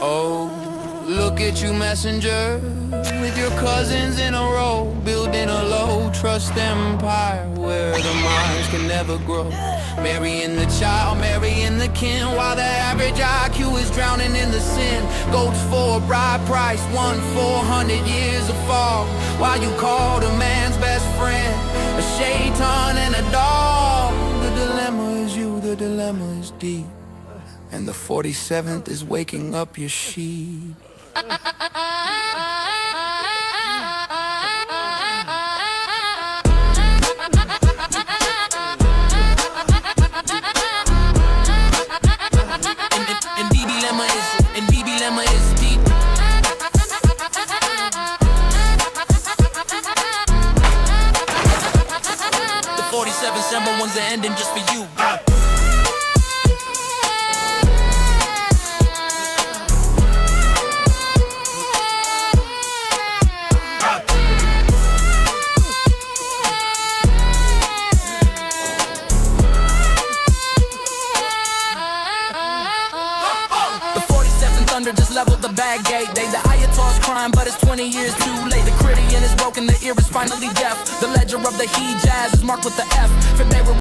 Oh, look at you, messenger, with your cousins in a row, building a low trust empire where the minds can never grow. Marrying the child, marrying the kin, while the average IQ is drowning in the sin. Goats for a bride price, 1/400 years of fall, while you called a man's best friend a shaitan and a dog. The dilemma is you, the dilemma is deep, and the 47th is waking up your sheep. And the dilemma is deep, 47 December one's the ending just for you. Just leveled the bag gate. They the Ayatollah's crying, but it's 20 years too late. The Critian is broken, the ear is finally deaf. The ledger of the Hejaz is marked with the F. February